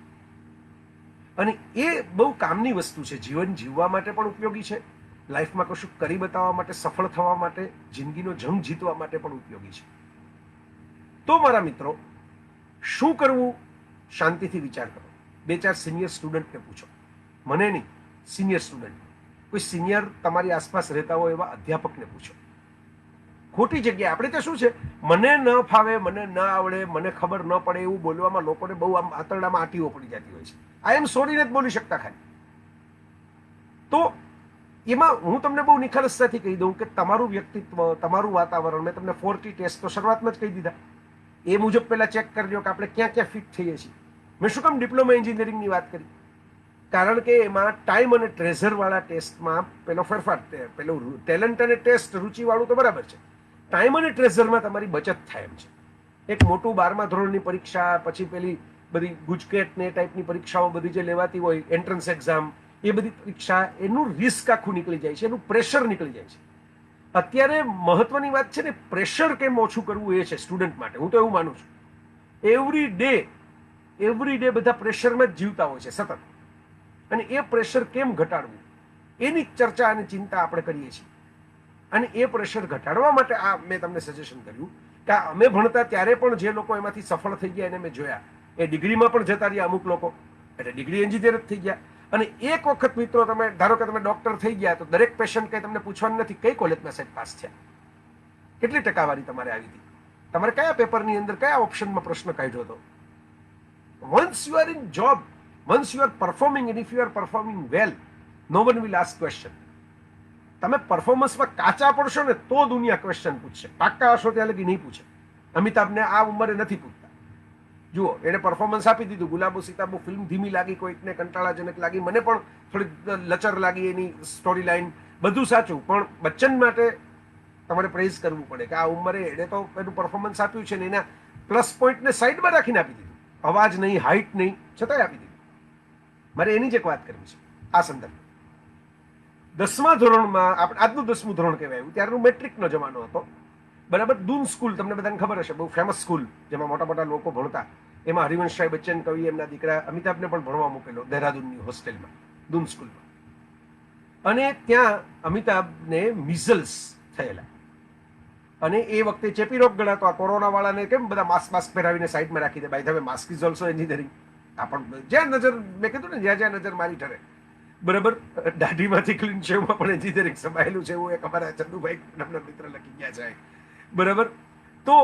અને એ બહુ કામની વસ્તુ છે. જીવન જીવવા માટે પણ ઉપયોગી છે, લાઈફમાં કશું કરી બતાવવા માટે, સફળ થવા માટે, જિંદગીનો જંગ જીતવા માટે પણ ઉપયોગી છે. તો મારા મિત્રો, શું કરવું શાંતિથી વિચાર કરો, 2-4 સિનિયર સ્ટુડન્ટને પૂછો, મને નહીં, સિનિયર સ્ટુડન્ટ, કોઈ સિનિયર તમારી આસપાસ રહેતા હોય એવા અધ્યાપકને પૂછો. ખોટી જગ્યાએ આપણે તો શું છે, મને ન ફાવે, મને ન આવડે, મને ખબર ન પડે એવું બોલવામાં લોકોને બહુ આમ આંતરડામાં આંટીઓ પડી જતી હોય છે. આઈ એમ સોરી નથી બોલી શકતા ખાલી. તો એમાં હું તમને બહુ નિખાલસતાથી કહી દઉં કે તમારું વ્યક્તિત્વ, તમારું વાતાવરણ, મેં તમને 4T ટેસ્ટ તો શરૂઆતમાં જ કહી દીધા, એ મુજબ પહેલા ચેક કરજો કે આપણે ક્યાં ક્યાં ફિટ થઈએ છીએ. મેં શું કામ ડિપ્લોમા એન્જિનિયરિંગની વાત કરી? કારણ કે એમાં ટાઈમ અને ટ્રેઝરવાળા ટેસ્ટમાં પેલો ફેરફાર, પેલું ટેલેન્ટ અને ટેસ્ટ રુચિવાળું તો બરાબર છે, ટાઈમ અને ટ્રેઝરમાં તમારી બચત થાય એમ છે. એક મોટું 12મા ધોરણની પરીક્ષા, પછી પેલી બધી ગુજકેટ ને ટાઈપની પરીક્ષાઓ બધી જે લેવાતી હોય, એન્ટ્રન્સ એક્ઝામ, એ બધી પરીક્ષા, એનું રિસ્ક આખું નીકળી જાય છે, એનું પ્રેશર નીકળી જાય છે. અત્યારે મહત્વની વાત છે ને, પ્રેશર કેમ ઓછું કરવું એ છે સ્ટુડન્ટ માટે. હું તો એવું માનું છું, એવરી ડે બધા પ્રેશરમાં જ જીવતા હોય છે સતત, અને એ પ્રેશર કેમ ઘટાડવું એની ચર્ચા અને ચિંતા આપણે કરીએ છીએ. અને એ પ્રેશર ઘટાડવા માટે આ મેં તમને સજેશન કર્યું કે અમે ભણતા ત્યારે પણ જે લોકો એમાંથી સફળ થઈ ગયા એને મેં જોયા, એ ડિગ્રીમાં પણ જતા રહ્યા અમુક લોકો, એટલે ડિગ્રી એન્જિનિયર જ થઈ ગયા. અને એક વખત મિત્રો તમે ધારો કે તમે ડોક્ટર થઈ ગયા, તો દરેક પેશન્ટ કંઈ તમને પૂછવાનું નથી કઈ કોલેજમાં સાહેબ પાસ થયા, કેટલી ટકાવારી તમારે આવી હતી, તમારે કયા પેપરની અંદર કયા ઓપ્શનમાં પ્રશ્ન કાઢ્યો હતો. Once you are in job, once you are performing, and if you are performing well, no one will ask question. તમે પરફોર્મન્સમાં કાચા પડશો ને તો દુનિયા ક્વેશ્ચન પૂછશે, પાક્કા હશો ત્યાં લગી નહીં પૂછે. અમિતાભને આ ઉંમરે નથી પૂછતા. જુઓ, એને પરફોર્મન્સ આપી દીધું, ગુલાબો સીતાબો ફિલ્મ ધીમી લાગી, કોઈકને કંટાળાજનક લાગી, મને પણ થોડી લચર લાગી એની સ્ટોરી લાઈન, બધું સાચું, પણ બચ્ચન માટે તમારે પ્રેઝ કરવું પડે કે આ ઉંમરે એણે તો એનું પરફોર્મન્સ આપ્યું છે ને એના પ્લસ પોઈન્ટને સાઈડમાં રાખીને આપી દીધું, અવાજ નહીં, હાઇટ નહીં, છતાંય આપી દીધું. મારે એની જ એક વાત કરવી છે આ સંદર્ભે. 10મા ધોરણમાં, આપણે આજનું 10મું ધોરણ કહેવાય, ત્યારનું મેટ્રિકનો જમાનો હતો, બરાબર. દૂન સ્કૂલ તમને બધાને ખબર હશે, બહુ ફેમસ સ્કૂલ, જેમાં મોટા મોટા લોકો ભણતા. એમાં હરિવંશરાય બચ્ચન કવિ, એમના દીકરા અમિતાભને પણ ભણવા મૂકેલો દહેરાદૂનની હોસ્ટેલમાં, દૂન સ્કૂલમાં. અને ત્યાં અમિતાભને મિઝલ્સ થયેલા, અને એ વખતે ચેપી રોગ ગણાતો. આ કોરોના વાળાને કેમ બધા માસ્ક પહેરાવીને સાઈડમાં રાખી દે, by the way mask is also engineering. આ પણ જ્યાં નજર, મેં કીધું ને, જ્યાં નજર મારી ઠરે, બરાબર. દાઢીમાંથી ક્લીન શેવમાં પણ એન્જિનિયરિંગ સમાયેલું છે, એવું એક અમારા ચંદુભાઈ નામના મિત્ર લખી ગયા છે, બરાબર. તો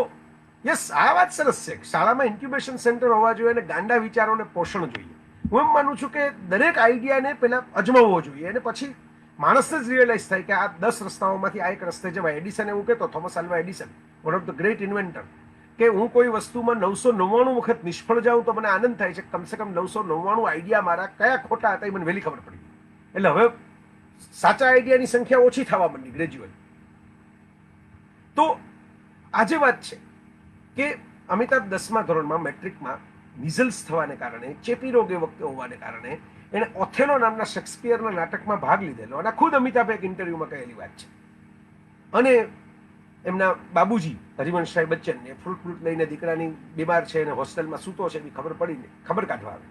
યસ, આ વાત સરસ છે, શાળામાં ઇન્ક્યુબેશન સેન્ટર હોવા જોઈએ અને ગાંડા વિચારોને પોષણ જોઈએ. હું એમ માનું છું કે દરેક આઈડિયાને પહેલા અજમાવવો જોઈએ, અને પછી માણસને જ રિયલાઇઝ થાય કે આ 10 રસ્તાઓમાંથી આ એક રસ્તે જવાય. એડિસન એવું કહેતો, Thomas Alva Edison, one of the great inventor, કે હું કોઈ વસ્તુમાં 999 વખત નિષ્ફળ જાઉં તો મને આનંદ થાય છે, કમસે કમ 999 આઈડિયા મારા કયા ખોટા હતા એ મને વહેલી ખબર પડી. એટલે હવે સાચા આઈડિયાની સંખ્યા ઓછી થવા માંડી ગ્રેજ્યુઅલી. તો આજે વાત છે કે અમિતાભ 10મા ધોરણમાં મેટ્રિકમાં મિઝલ્સ થવાને કારણે, ચેપી રોગ એ વખતે હોવાને કારણે, એણે ઓથેલો નામના શેક્સપિયરના નાટકમાં ભાગ લીધેલો, અને ખુદ અમિતાભે એક ઇન્ટરવ્યુમાં કહેલી વાત છે. અને એમના બાબુજી હરિવંશરાય બચ્ચન એ ફ્રૂટ લઈને દીકરાની બીમાર છે અને હોસ્ટેલમાં સૂતો છે એવી ખબર પડીને ખબર કાઢવા આવે.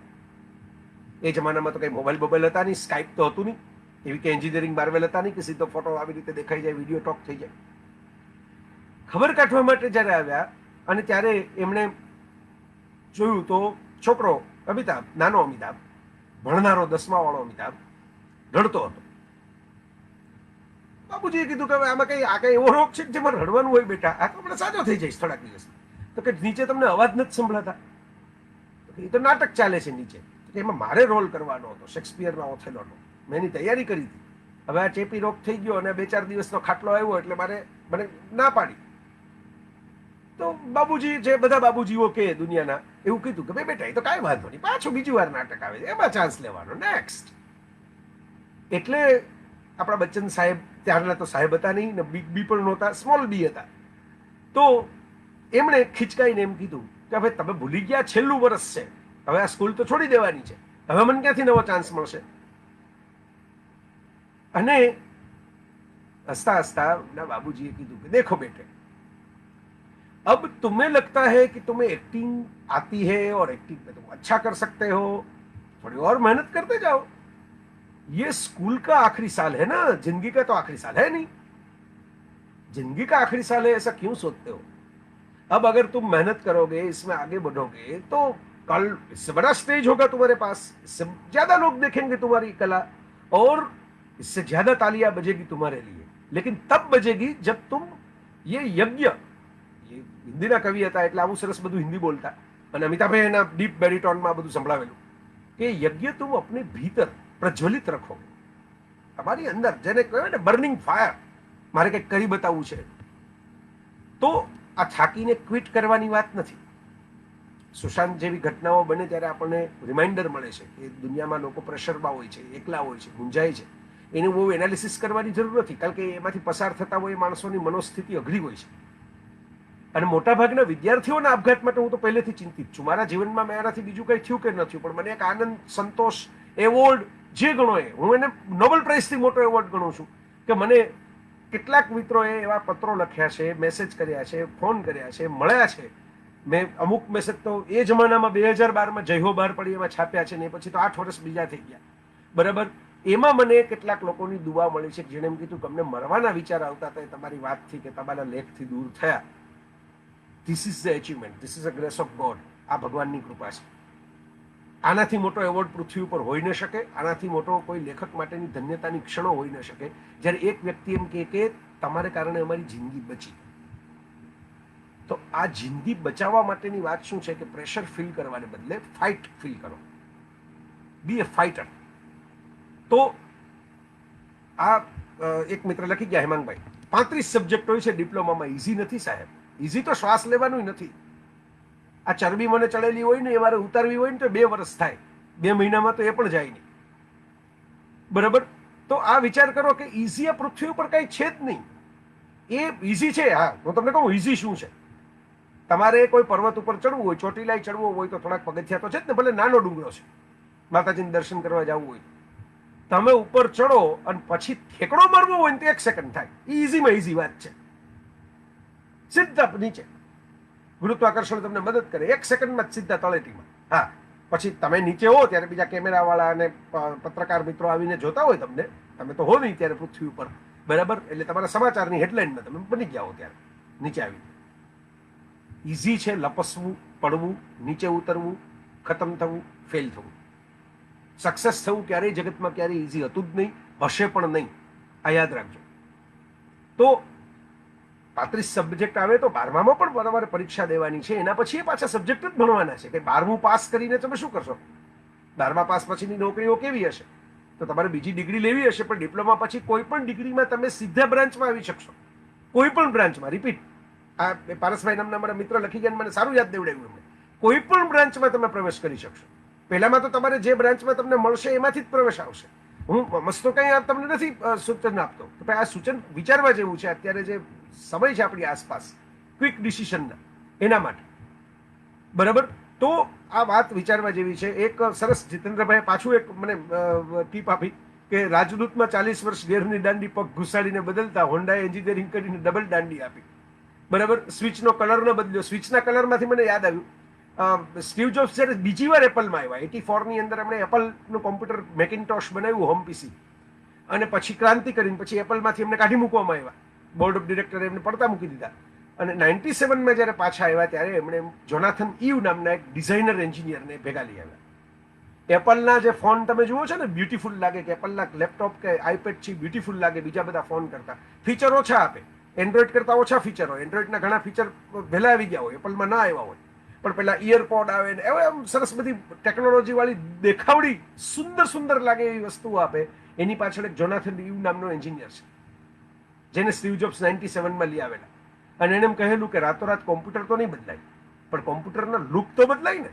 એ જમાનામાં તો કંઈ મોબાઈલ હતા નહીં, સ્કાઇપ તો હતું નહીં, એવી કે એન્જિનિયરિંગ બારવેલ હતા નહીં કે સીધો ફોટો આવી રીતે દેખાઈ જાય, વિડીયો ટોક થઈ જાય. ખબર કાઢવા માટે જ્યારે આવ્યા, અને ત્યારે એમણે જોયું તો છોકરો અમિતાભ, નાનો અમિતાભ, ભણનારો 10મા વાળો અમિતાભ રડતો હતો. બાબુજીએ કીધું કે આમાં કઈ આ કઈ એવો રોગ છે જેમાં રડવાનું હોય બેટા, આ તો હમણાં સાજો થઈ જઈશ થોડાક દિવસ. તો કે નીચે તમને અવાજ નથી સંભળાતા, એ તો નાટક ચાલે છે નીચે. એમાં મારે રોલ કરવાનો હતો શેક્સપિયરના ઓથેલોનો, મેં એની તૈયારી કરી હતી. હવે આ ચેપી રોગ થઈ ગયો અને 2-4 દિવસનો ખાટલો આવ્યો એટલે મને ના પાડી. તો બાબુજી, જે બધા બાબુજીઓ કે દુનિયાના, એવું કીધું કે ભાઈ બેટા એ તો કાંઈ વાંધો નહીં, પાછું બીજી વાર નાટક આવે છે, એમાં ચાન્સ લેવાનો, નેક્સ્ટ. એટલે આપણા બચ્ચન સાહેબ ત્યારના તો સાહેબ હતા નહીં, ને બિગ બી પણ નહોતા, સ્મોલ બી હતા. તો એમણે ખીચકાઈને એમ કીધું કે ભાઈ તમે ભૂલી ગયા, છેલ્લું વર્ષ છે, હવે આ સ્કૂલ તો છોડી દેવાની છે, હવે મને ક્યાંથી નવો ચાન્સ મળશે. અને હસતા હસતા બાबूजी કીધું કે देखो बेटे, अब तुम्हें लगता है कि तुम्हें एक्टिंग आती है और एक्टिंग में तुम अच्छा कर सकते हो, थोड़ी और मेहनत करते जाओ. ये स्कूल का आखिरी साल है ना, जिंदगी का तो आखिरी साल है नहीं. जिंदगी का आखिरी साल है ऐसा क्यों सोचते हो? अब अगर तुम मेहनत करोगे, इसमें आगे बढ़ोगे, तो कल इससे बड़ा स्टेज होगा तुम्हारे पास, इससे ज्यादा लोग देखेंगे तुम्हारी कला, और इससे ज्यादा तालियां बजेगी तुम्हारे लिए, लेकिन तब बजेगी जब तुम ये यज्ञ, ये હિન્દીના કવિ હતા એટલે આવું સરસ બધું હિન્દી બોલતા, અને અમિતાભે એના ડીપ બેરિટોનમાં બધું સંભળાવેલું કે યજ્ઞ તુમ अपने भीतर પ્રજ્વલિત રખો, તમારી અંદર, જેને કહેવાય ને બર્નિંગ ફાયર, મારે કંઈક કરી બતાવવું છે, તો આ થાકીને ક્વિટ કરવાની વાત નથી. સુશાંત જેવી ઘટનાઓ બને ત્યારે આપણને રિમાઇન્ડર મળે છે કે દુનિયામાં લોકો પ્રેશરમાં હોય છે, એકલા હોય છે, મૂંઝાય છે. એનું બહુ એનાલિસિસ કરવાની જરૂર નથી, કારણ કે એમાંથી પસાર થતા હોય માણસોની મનોસ્થિતિ અઘરી હોય છે. અને મોટાભાગના વિદ્યાર્થીઓના આપઘાત માટે હું તો પહેલેથી ચિંતિત છું. મારા જીવનમાં મેં આનાથી બીજું કંઈ થયું કે ન થયું, પણ મને એક આનંદ, સંતોષ, એવોર્ડ જે ગણો એ, હું એને નોબેલ પ્રાઇઝથી મોટો એવોર્ડ ગણું છું કે મને કેટલાક મિત્રોએ એવા પત્રો લખ્યા છે, મેસેજ કર્યા છે, ફોન કર્યા છે, મળ્યા છે. મેં અમુક મેસેજ તો એ જમાનામાં 2012માં જય હો બહાર પડી એમાં છાપ્યા છે, ને પછી તો 8 વર્ષ બીજા થઈ ગયા, બરાબર. એમાં મને કેટલાક લોકોની દુઆ મળી છે, જેણે એમ કીધું કે અમને મરવાના વિચાર આવતા હતા, તમારી વાતથી કે તમારા લેખથી દૂર થયા. This is the achievement, this is a grace of God. આ ભગવાનની કૃપા છે. આનાથી મોટો એવોર્ડ પૃથ્વી ઉપર હોઈ ન શકે, આનાથી મોટો કોઈ લેખક માટેની ધન્યતાની ક્ષણો હોઈ ન શકે, જ્યારે એક વ્યક્તિ એમ કહે કે તમારે કારણે અમારી જિંદગી બચી. તો આ જિંદગી બચાવવા માટેની વાત શું છે કે પ્રેશર ફીલ કરવાને બદલે ફાઇટ ફીલ કરો, બી એ ફાઇટર. તો આ એક મિત્ર લખી ગયા, હેમાંગભાઈ, 35 સબ્જેક્ટ હોય છે ડિપ્લોમામાં. ઇઝી નથી સાહેબ, ઇઝી તો શ્વાસ લેવાનું નથી. આ ચરબી મને ચડેલી હોય ને એ મારે ઉતારવી હોય ને તો 2 વર્ષ થાય, 2 મહિનામાં તો એ પણ જાય નહીં, બરાબર. તો આ વિચાર કરો કે ઇઝી આ પૃથ્વી ઉપર કઈ છે જ નહીં. એ ઇઝી છે, હા, હું તમને કહું ઇઝી શું છે. તમારે કોઈ પર્વત ઉપર ચડવું હોય, ચોટીલાય ચડવું હોય તો થોડાક પગથિયા તો છે જ ને, ભલે નાનો ડુંગરો છે, માતાજીને દર્શન કરવા જવું હોય, તમે ઉપર ચડો અને પછી ઠેકડો મારવો હોય ને તો 1 સેકન્ડ થાય. ઇઝીમાં ઇઝી વાત છે. સીધા નીચે ગુરુત્વાકર્ષણ તમને મદદ કરે, 1 સેકન્ડમાં સીધા તળેટીમાં. હા, પછી તમે નીચે હો ત્યારે બીજા કેમેરાવાળા અને પત્રકાર મિત્રો આવીને જોતા હોય તમને, તમે તો હો નહીં ત્યારે પૃથ્વી ઉપર, બરાબર. એટલે તમારા સમાચારની હેડલાઇનમાં તમે બની ગયા હો ત્યારે નીચે આવી. ઇઝી છે લપસવું, પડવું, નીચે ઉતરવું, ખતમ થવું, ફેલ થવું. સક્સેસ થવું ક્યારેય જગતમાં ક્યારેય ઇઝી હતું જ નહીં, હશે પણ નહીં. આ યાદ રાખજો. તો 35 સબ્જેક્ટ આવે તો 12મામાં પણ તમારે પરીક્ષા દેવાની છે, એના પછી એ પાછા સબ્જેક્ટ જ ભણવાના છે. કે 12મું પાસ કરીને તમે શું કરશો? 12મા પાસ પછીની નોકરીઓ કેવી હશે? તો તમારે બીજી ડિગ્રી લેવી હશે, પણ ડિપ્લોમા પછી કોઈ પણ ડિગ્રીમાં તમે સીધા બ્રાન્ચમાં આવી શકશો, કોઈ પણ બ્રાન્ચમાં. રિપીટ, આ પારસભાઈ નામના મારા મિત્ર લખી ગયા, મને સારું યાદ દેવડાવ્યું એમને. કોઈ પણ બ્રાન્ચમાં તમે પ્રવેશ કરી શકશો. પહેલામાં તો તમારે જે બ્રાન્ચમાં તમને મળશે એમાંથી જ પ્રવેશ આવશે. હું મસ્તો કંઈ તમને નથી સૂચન આપતો, આ સૂચન વિચારવા જેવું છે. અત્યારે જે સમય છે આપણી આસપાસ ક્વિક ડિસિશનના, એના માટે, બરાબર. તો આ વાત વિચારવા જેવી છે. એક સરસ જીતેન્દ્રભાઈ પાછું એક મને ટીપ આપી કે રાજદૂતમાં 40 વર્ષ ગેરની દાંડી પગ ઘુસાડીને બદલતા હોન્ડાએ એન્જિનિયરિંગ કરીને ડબલ દાંડી આપી, બરાબર. સ્વિચનો કલર ન બદલ્યો. સ્વિચના કલરમાંથી મને યાદ આવ્યું, સ્ટીવ જોબ્સ જ્યારે બીજી વાર એપલમાં આવ્યા 84ની અંદર, એમણે એપલનું કોમ્પ્યુટર મેકિન્ટોશ બનાવ્યું, હોમ પીસી, અને પછી ક્રાંતિ કરીને પછી એપલમાંથી એમને કાઢી મૂકવામાં આવ્યા. બોર્ડ ઓફ ડિરેક્ટરે એમને પડતા મૂકી દીધા. અને 97માં જ્યારે પાછા આવ્યા ત્યારે એમણે જોનાથન ઈવ નામના એક ડિઝાઇનર એન્જિનિયરને ભેગા લઈ આવ્યા. એપલના જે ફોન તમે જુઓ છો ને, બ્યુટીફુલ લાગે, કે એપલના લેપટોપ કે આઈપેડ છે બ્યુટીફુલ લાગે બીજા બધા ફોન કરતા. ફીચર ઓછા આપે, એન્ડ્રોઈડ કરતાં ઓછા ફીચર હોય. એન્ડ્રોઈડના ઘણા ફીચર વહેલા આવી ગયા હોય, એપલમાં ના આવ્યા હોય. પણ પેલા ઇયરપોડ આવે ને હવે આમ સરસ બધી ટેકનોલોજી વાળી દેખાવડી સુંદર સુંદર લાગે એવી વસ્તુઓ આપે. એની પાછળ એક જોનાથન ઈવ નામનો એન્જિનિયર છે, જેને સ્ટીવ જોબ્સ 97માં લઈ આવેલા. અને એને એમ કહેલું કે રાતોરાત કોમ્પ્યુટર તો નહીં બદલાય, પણ કોમ્પ્યુટરના લુક તો બદલાય ને.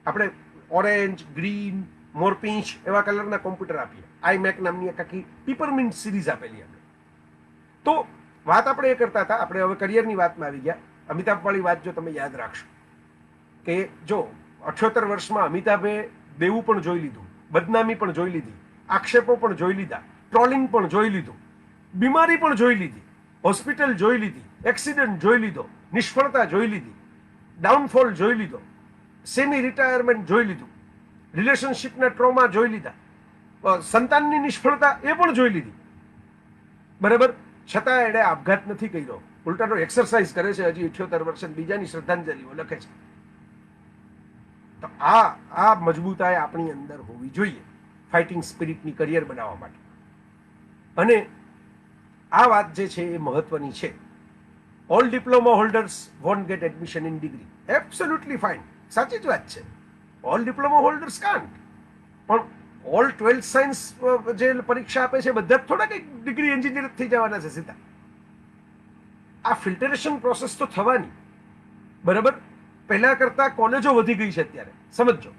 આપણે ઓરેન્જ, ગ્રીન, મોરપીંચ એવા કલરના કોમ્પ્યુટર આપીએ. આઈ મેક નામની એક આખી પીપરમિન્ટ સિરીઝ આપેલી આપણે. તો વાત આપણે એ કરતા હતા, આપણે હવે કરિયરની વાતમાં આવી ગયા. અમિતાભવાળી વાત જો તમે યાદ રાખશો કે જો 78 વર્ષમાં અમિતાભે દેવું પણ જોઈ લીધું, બદનામી પણ જોઈ લીધી, આક્ષેપો પણ જોઈ લીધા, ટ્રોલિંગ પણ જોઈ લીધું, બીમારી પણ જોઈ લીધી, હોસ્પિટલ જોઈ લીધી, એક્સિડન્ટ જોઈ લીધો, નિષ્ફળતા જોઈ લીધી, ડાઉનફોલ જોઈ લીધો, સેમી રિટાયરમેન્ટ જોઈ લીધું, રિલેશનશિપના ટ્રોમા જોઈ લીધા, સંતાનની નિષ્ફળતા એ પણ જોઈ લીધી, બરાબર. છતાં એણે આપઘાત નથી કર્યો, ઉલટાનો એક્સરસાઇઝ કરે છે હજી 78 વર્ષે, બીજાની શ્રદ્ધાંજલિઓ લખે છે. તો આ મજબૂતાઈ આપણી અંદર હોવી જોઈએ ફાઇટિંગ સ્પિરિટની કરિયર બનાવવા માટે. અને આ વાત જે છે એ મહત્વની છે. All diploma holders won't get admission in degree. Absolutely fine, સાચી જ વાત છે. ઓલ ડિપ્લોમા હોલ્ડર્સ કાન્ટ, પણ ઓલ 12th સાયન્સ જે પરીક્ષા આપે છે બધા જ થોડા કંઈક ડિગ્રી એન્જિનિયર થઈ જવાના છે સીધા. આ ફિલ્ટરેશન પ્રોસેસ તો થવાની, બરાબર. પહેલા કરતા કોલેજો વધી ગઈ છે અત્યારે, સમજો.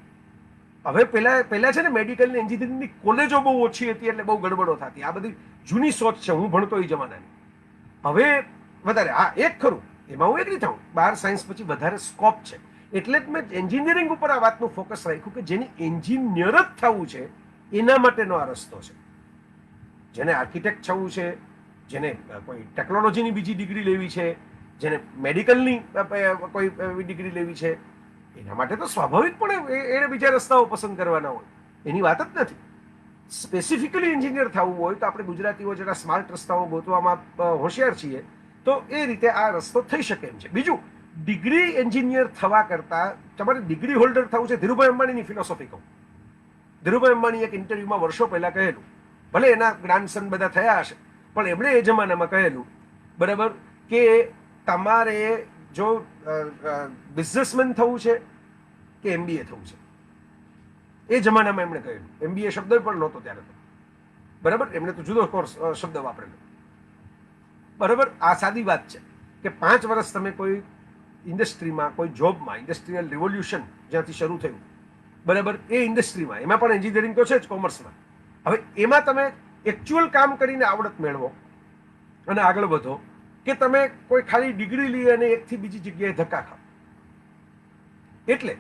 હવે પહેલા છે ને મેડિકલ ને એન્જિનિયરિંગની કોલેજો બહુ ઓછી હતી એટલે બહુ ગડબડો થતી. આ બધી જૂની સોચ છે, હું ભણતો એ જમાનાની. હવે વધારે, હા એક ખરું, એમાં હું એગ્રી થાઉં, 12 સાયન્સ પછી વધારે સ્કોપ છે. એટલે જ મેં એન્જિનિયરિંગ ઉપર આ વાતનું ફોકસ રાખ્યું કે જેને એન્જિનિયર જ થવું છે એના માટેનો આ રસ્તો છે. જેને આર્કિટેક્ટ થવું છે, જેને કોઈ ટેકનોલોજીની બીજી ડિગ્રી લેવી છે, જેને મેડિકલની કોઈ ડિગ્રી લેવી છે, એના માટે તો સ્વાભાવિકપણે એને બીજા રસ્તાઓ પસંદ કરવાના હોય, એની વાત જ નથી. સ્પેસિફિકલી એન્જિનિયર થવું હોય તો આપણે ગુજરાતીઓ જરા સ્માર્ટ રસ્તાઓ ગોતવામાં હોશિયાર છીએ, તો એ રીતે આ રસ્તો થઈ શકે એમ છે. બીજું, ડિગ્રી એન્જિનિયર થવા કરતાં તમારે ડિગ્રી હોલ્ડર થવું છે. ધીરુભાઈ અંબાણીની ફિલોસોફી કહું. ધીરુભાઈ અંબાણી એક ઇન્ટરવ્યુમાં વર્ષો પહેલા કહેલું, ભલે એના ગ્રાન્ડસન બધા થયા હશે, પણ એમણે એ જમાનામાં કહેલું, બરાબર, કે તમારે જો બિઝનેસમેન થવું છે કે એમબીએ થવું છે. એ જમાનામાં એમણે કહેલું. એમબીએ શબ્દ પણ નહોતો ત્યારે તો, બરાબર. એમણે તો જુદો કોર્સ શબ્દ વાપરેલો, બરાબર. આ સાદી વાત છે કે 5 વર્ષ તમે કોઈ ઇન્ડસ્ટ્રીમાં, કોઈ જોબમાં, ઇન્ડસ્ટ્રીયલ રિવોલ્યુશન જ્યાંથી શરૂ થયું, બરાબર, એ ઇન્ડસ્ટ્રીમાં, એમાં પણ એન્જિનિયરિંગ તો છે જ કોમર્સમાં. હવે એમાં તમે એકચ્યુઅલ કામ કરીને આવડત મેળવો અને આગળ વધો, કે તમે કોઈ ખાલી ડિગ્રી લઈ અને એકથી બીજી જગ્યાએ ધક્કા ખાઓ. એટલે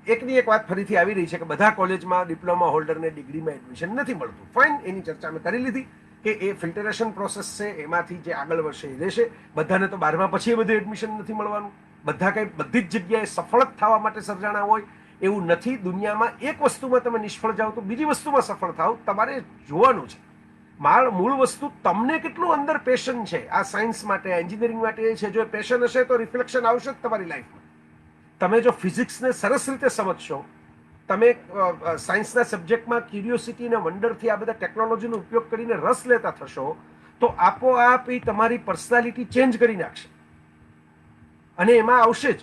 એકની એક વાત ફરીથી આવી રહી છે કે બધા કોલેજમાં ડિપ્લોમા હોલ્ડરને ડિગ્રીમાં એડમિશન નથી મળતું. ફાઇન, એની ચર્ચા અમે કરી લીધી કે એ ફિલ્ટરેશન પ્રોસેસ છે, એમાંથી જે આગળ વધશે એ રહેશે. બધાને તો 12મા પછી બધે એડમિશન નથી મળવાનું. બધા કંઈ બધી જ જગ્યાએ સફળ જ થવા માટે સર્જાણા હોય એવું નથી. દુનિયામાં એક વસ્તુમાં તમે નિષ્ફળ જાઓ તો બીજી વસ્તુમાં સફળ થાવ. તમારે જોવાનું છે મૂળ વસ્તુ તમને કેટલું અંદર પેશન છે આ સાયન્સ માટે, આ એન્જિનિયરિંગ માટે એ છે. જો પેશન હશે તો રિફ્લેક્શન આવશે જ તમારી લાઈફમાં. તમે જો ફિઝિક્સને સરસ રીતે સમજશો, તમે સાયન્સના સબ્જેક્ટમાં ક્યુરિયોસિટી અને વન્ડરથી આ બધા ટેકનોલોજીનો ઉપયોગ કરીને રસ લેતા થશો, તો આપોઆપ એ તમારી પર્સનાલિટી ચેન્જ કરી નાખશે અને એમાં આવશે જ,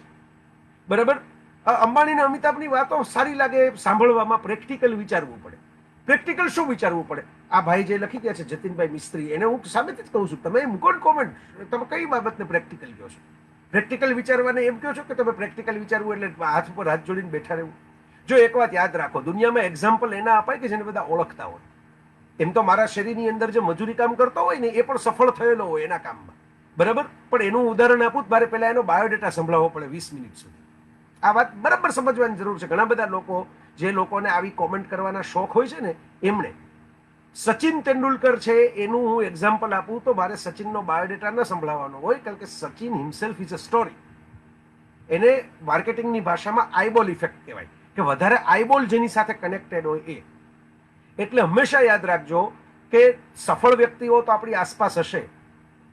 બરાબર. અંબાણી અને અમિતાભની વાતો સારી લાગે સાંભળવામાં, પ્રેક્ટિકલ વિચારવું પડે. પ્રેક્ટિકલ શું વિચારવું પડે? આ ભાઈ જે લખી ગયા છે જતીનભાઈ મિસ્ત્રી, એને હું સાબિત જ કહું છું. તમે મૂકો ને કોમેન્ટ, તમે કઈ બાબતને પ્રેક્ટિકલ કહો છો? પ્રેક્ટિકલ વિચારવાને એમ કહો છો કે તમે પ્રેક્ટિકલ વિચારવું એટલે હાથ ઉપર હાથ જોડીને બેઠા રહેવું? જો એક વાત યાદ રાખો, દુનિયામાં એક્ઝામ્પલ એના અપાય કે જેને બધા ઓળખતા હોય. એમ તો મારા શરીરની અંદર જે મજૂરી કામ કરતો હોય ને એ પણ સફળ થયેલો હોય એના કામમાં, બરાબર. પણ એનું ઉદાહરણ આપું તો મારે પહેલા એનો બાયોડેટા સંભળાવવો પડે 20 મિનિટ સુધી. આ વાત બરાબર સમજવાની જરૂર છે. ઘણા બધા લોકો, જે લોકોને આવી કોમેન્ટ કરવાના શોખ હોય છે ને, એમણે સચિન તેંડુલકર છે એનું હું એક્ઝામ્પલ આપું તો મારે સચિનનો બાયોડેટા ન સંભળાવવાનો હોય, કારણ કે Sachin himself is a story. એને માર્કેટિંગની ભાષામાં આઈબોલ ઇફેક્ટ કહેવાય, કે વધારે આઈબોલ જેની સાથે કનેક્ટેડ હોય એ. એટલે હંમેશા યાદ રાખજો કે સફળ વ્યક્તિઓ તો આપણી આસપાસ હશે.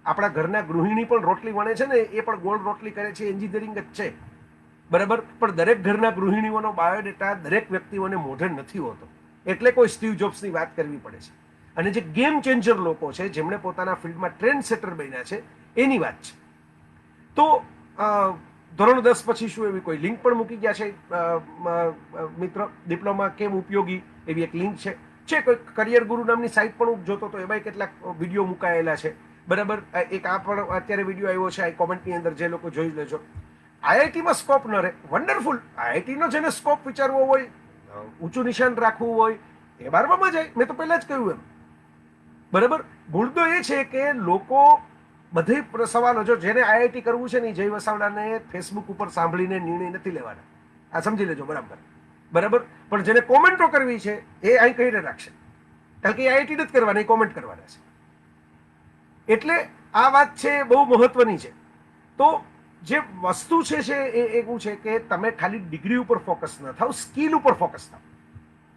આપણા ઘરના ગૃહિણી પણ રોટલી વણે છે ને, એ પણ ગોળ રોટલી કરે છે, એન્જિનિયરિંગ જ છે, બરાબર. પણ દરેક ઘરના ગૃહિણીઓનો બાયોડેટા દરેક વ્યક્તિઓને મોઢે નથી હોતો. એટલે કોઈ સ્ટીવ જોબ્સની વાત કરવી પડે છે. અને જે ગેમ ચેન્જર લોકો છે, જેમણે પોતાના ફિલ્ડમાં ટ્રેન્ડ સેટર બન્યા છે, એની વાત છે. તો ધોરણ 10 પછી શું એવી કોઈ લિંક પણ મૂકી ગયા છે મિત્ર? ડિપ્લોમા કેમ ઉપયોગી, એવી એક લિંક છે કોઈ કરિયર ગુરુ નામની સાઇટ પણ હું જોતો તો એમાં કેટલાક વિડીયો મુકાયેલા છે, બરાબર. એક આ પણ અત્યારે વિડીયો આવ્યો છે, આ કોમેન્ટની અંદર જે લોકો જોઈ લેજો. આઈઆઈટીમાં સ્કોપ ન રહે, વન્ડરફુલ. આઈઆઈટીનો જેને સ્કોપ વિચારવો હોય, ઊંચું નિશાન રાખવું હોય, એ 12માં જાય. મેં તો પહેલા જ કહ્યું એમ, બરાબર. મુદ્દો એ છે કે લોકો બધી સવાલો, જો જેને આઈઆઈટી કરવું છે ને, જય વસાવડાને ફેસબુક ઉપર સાંભળીને નિર્ણય નથી લેવાના. આ સમજી લેજો, બરાબર, બરાબર. પણ જેને કોમેન્ટો કરવી છે એ અહીં કહીને રાખશે, કારણ કે આઈઆઈટી નથી કરવાના, એ કોમેન્ટ કરવાના છે. એટલે આ વાત છે બહુ મહત્વની છે. તો જે વસ્તુ છે એ એવું છે કે તમે ખાલી ડિગ્રી ઉપર ફોકસ ન થાવ, સ્કિલ ઉપર ફોકસ થાવ.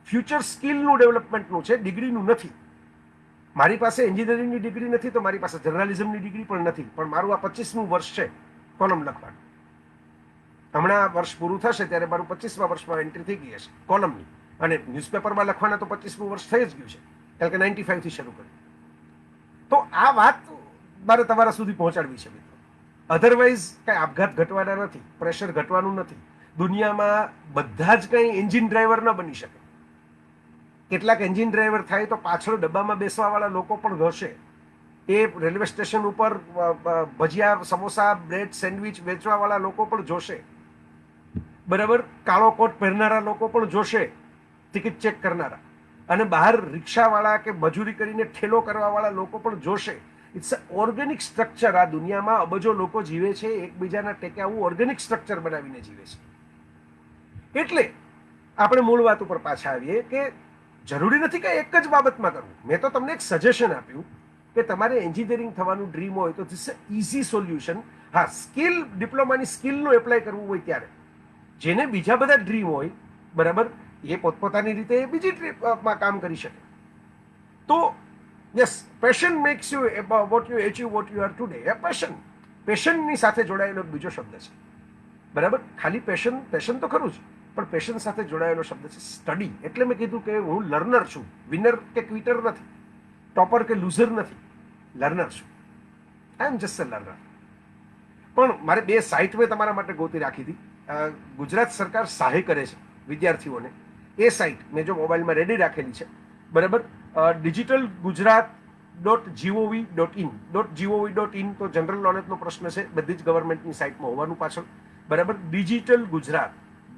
ફ્યુચર સ્કિલનું ડેવલપમેન્ટનું છે, ડિગ્રીનું નથી. મારી પાસે એન્જિનિયરિંગની ડિગ્રી નથી તો મારી પાસે જર્નાલિઝમની ડિગ્રી પણ નથી, પણ મારું આ 25મું વર્ષ છે કોલમ લખવાનું. હમણાં વર્ષ પૂરું થશે ત્યારે મારું 25મા વર્ષમાં એન્ટ્રી થઈ ગઈ હશે કોલમની, અને ન્યૂઝપેપરમાં લખવાના તો 25મું વર્ષ થઈ જ ગયું છે, કારણ કે 95થી શરૂ કર્યું. તો આ વાત મારે તમારા સુધી પહોંચાડવી છે મિત્રો. અધરવાઇઝ કાંઈ આપઘાત ઘટવાના નથી, પ્રેશર ઘટવાનું નથી. દુનિયામાં બધા જ કંઈ એન્જિન ડ્રાઈવર ન બની શકે. કેટલાક એન્જિન ડ્રાઈવર થાય તો પાછળ ડબ્બામાં બેસવાવાળા લોકો પણ ઘસે. એ રેલવે સ્ટેશન ઉપર ભજીયા, સમોસા, બ્રેડ, સેન્ડવિચ વેચવાવાળા લોકો પણ જોશે, બરાબર. કાળો કોટ પહેરનારા લોકો પણ જોશે, ટિકિટ ચેક કરનારા, અને બહાર રિક્ષાવાળા કે મજૂરી કરીને ઠેલો કરવાવાળા લોકો પણ જોશે. It's a organic structure. આ દુનિયામાં અબજો લોકો જીવે છે, એકબીજાના ટેકે આવું ઓર્ગેનિક સ્ટ્રક્ચર બનાવીને જીવે છે. એટલે આપણે મૂળ વાત ઉપર પાછા આવીએ કે જરૂરી નથી કે એક જ બાબતમાં કરવું. મેં તો તમને એક સજેશન આપ્યું કે તમારે એન્જિનિયરિંગ થવાનું ડ્રીમ હોય તો ધીસ ઇઝી સોલ્યુશન. હા, સ્કિલ ડિપ્લોમાની સ્કિલનું એપ્લાય કરવું હોય ત્યારે, જેને બીજા બધા ડ્રીમ હોય, બરાબર, એ પોતપોતાની રીતે બીજી ટ્રીપમાં કામ કરી શકે. તો yes, passion makes you what you achieve what you are today. એ પેશનની સાથે જોડાયેલો બીજો શબ્દ છે, બરાબર. ખાલી પેશન તો ખરું જ, પણ પેશન સાથે જોડાયેલો શબ્દ છે સ્ટડી. એટલે મેં કીધું કે હું લર્નર છું, વિનર કે ક્વિટર નથી, ટોપર કે લૂઝર નથી, લર્નર છું. આઈ એમ જસ્ટ અ લર્નર. પણ મારે 2 સાઇટ મેં તમારા માટે ગોતી રાખી હતી. ગુજરાત સરકાર સહાય કરે છે વિદ્યાર્થીઓને. એ સાઇટ મેં જો મોબાઈલમાં રેડી રાખેલી છે, બરાબર. ડિજિટલ ગુજરાત .gov.in તો જનરલ નોલેજનો પ્રશ્ન છે, બધી જ ગવર્મેન્ટની સાઇટમાં હોવાનું પાછળ, બરાબર. Digital Gujarat,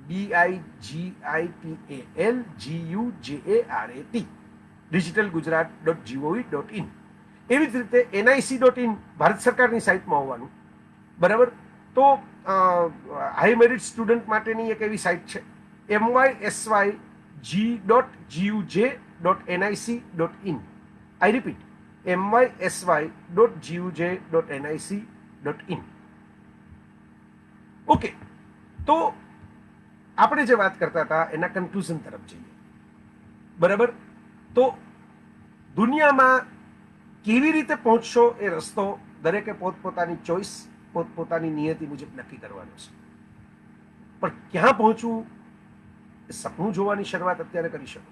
DIGITALGUJARAT, digital Gujarat .gov.in. એવી જ રીતે NIC.in ભારત સરકારની સાઇટમાં હોવાનું, બરાબર. તો હાઈ મેરિટ સ્ટુડન્ટ માટેની એક એવી સાઇટ છે MYSYG.GUJ.NIC.in. આઈ રિપીટ, MYSY.GUJ.NIC.in. ઓકે, તો આપણે જે વાત કરતા હતા એના કન્ક્લુઝન તરફ જઈએ, બરાબર. તો દુનિયામાં કેવી રીતે પહોંચશો એ રસ્તો દરેકે પોતપોતાની ચોઈસ, પોતપોતાની નિયતિ મુજબ નક્કી કરવાનો છે. પણ ક્યાં પહોંચવું એ સપનું જોવાની શરૂઆત અત્યારે કરી શકો.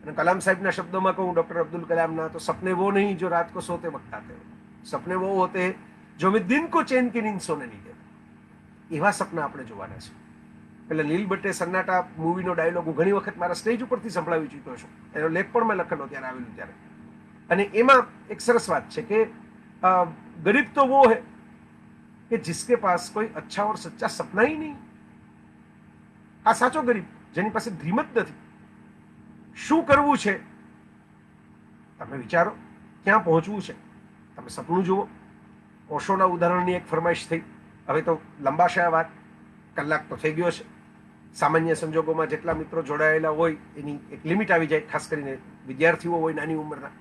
અને કલામ સાહેબના શબ્દોમાં કહું, ડૉક્ટર અબ્દુલ કલામના, તો સપને વો નહીં જો રાત કો સોતે વક્ત આતે હો, સપને વો હોતે જો મેં દિન કો ચેન કી નીંદ સોને નહીં દેતા. એવા સપના આપણે જોવાના છે. એટલે લીલ બટ્ટે સન્નાટા મૂવીનો ડાયલોગ હું ઘણી વખત મારા સ્ટેજ ઉપરથી સંભળાવી ચૂક્યો છું. એનો લેખ પણ મેં લખેલો ત્યારે આવેલું ત્યારે. અને એમાં એક સરસ વાત છે કે ગરીબ તો વો હે कि जिसके पास कोई अच्छा और सच्चा सपना ही नहीं. આ સાચો ગરીબ, જેની પાસે ડ્રીમ જ નથી. શું કરવું છે તમે વિચારો, ક્યાં પહોંચવું છે તમે સપનું જુઓ. ઓશોના ઉદાહરણની એક ફરમાઈશ થઈ. હવે તો લંબાશે આ વાત, કલાક તો થઈ ગયો છે. સામાન્ય સંજોગોમાં જેટલા મિત્રો જોડાયેલા હોય એની એક લિમિટ આવી જાય, ખાસ કરીને વિદ્યાર્થીઓ હોય નાની ઉંમરના,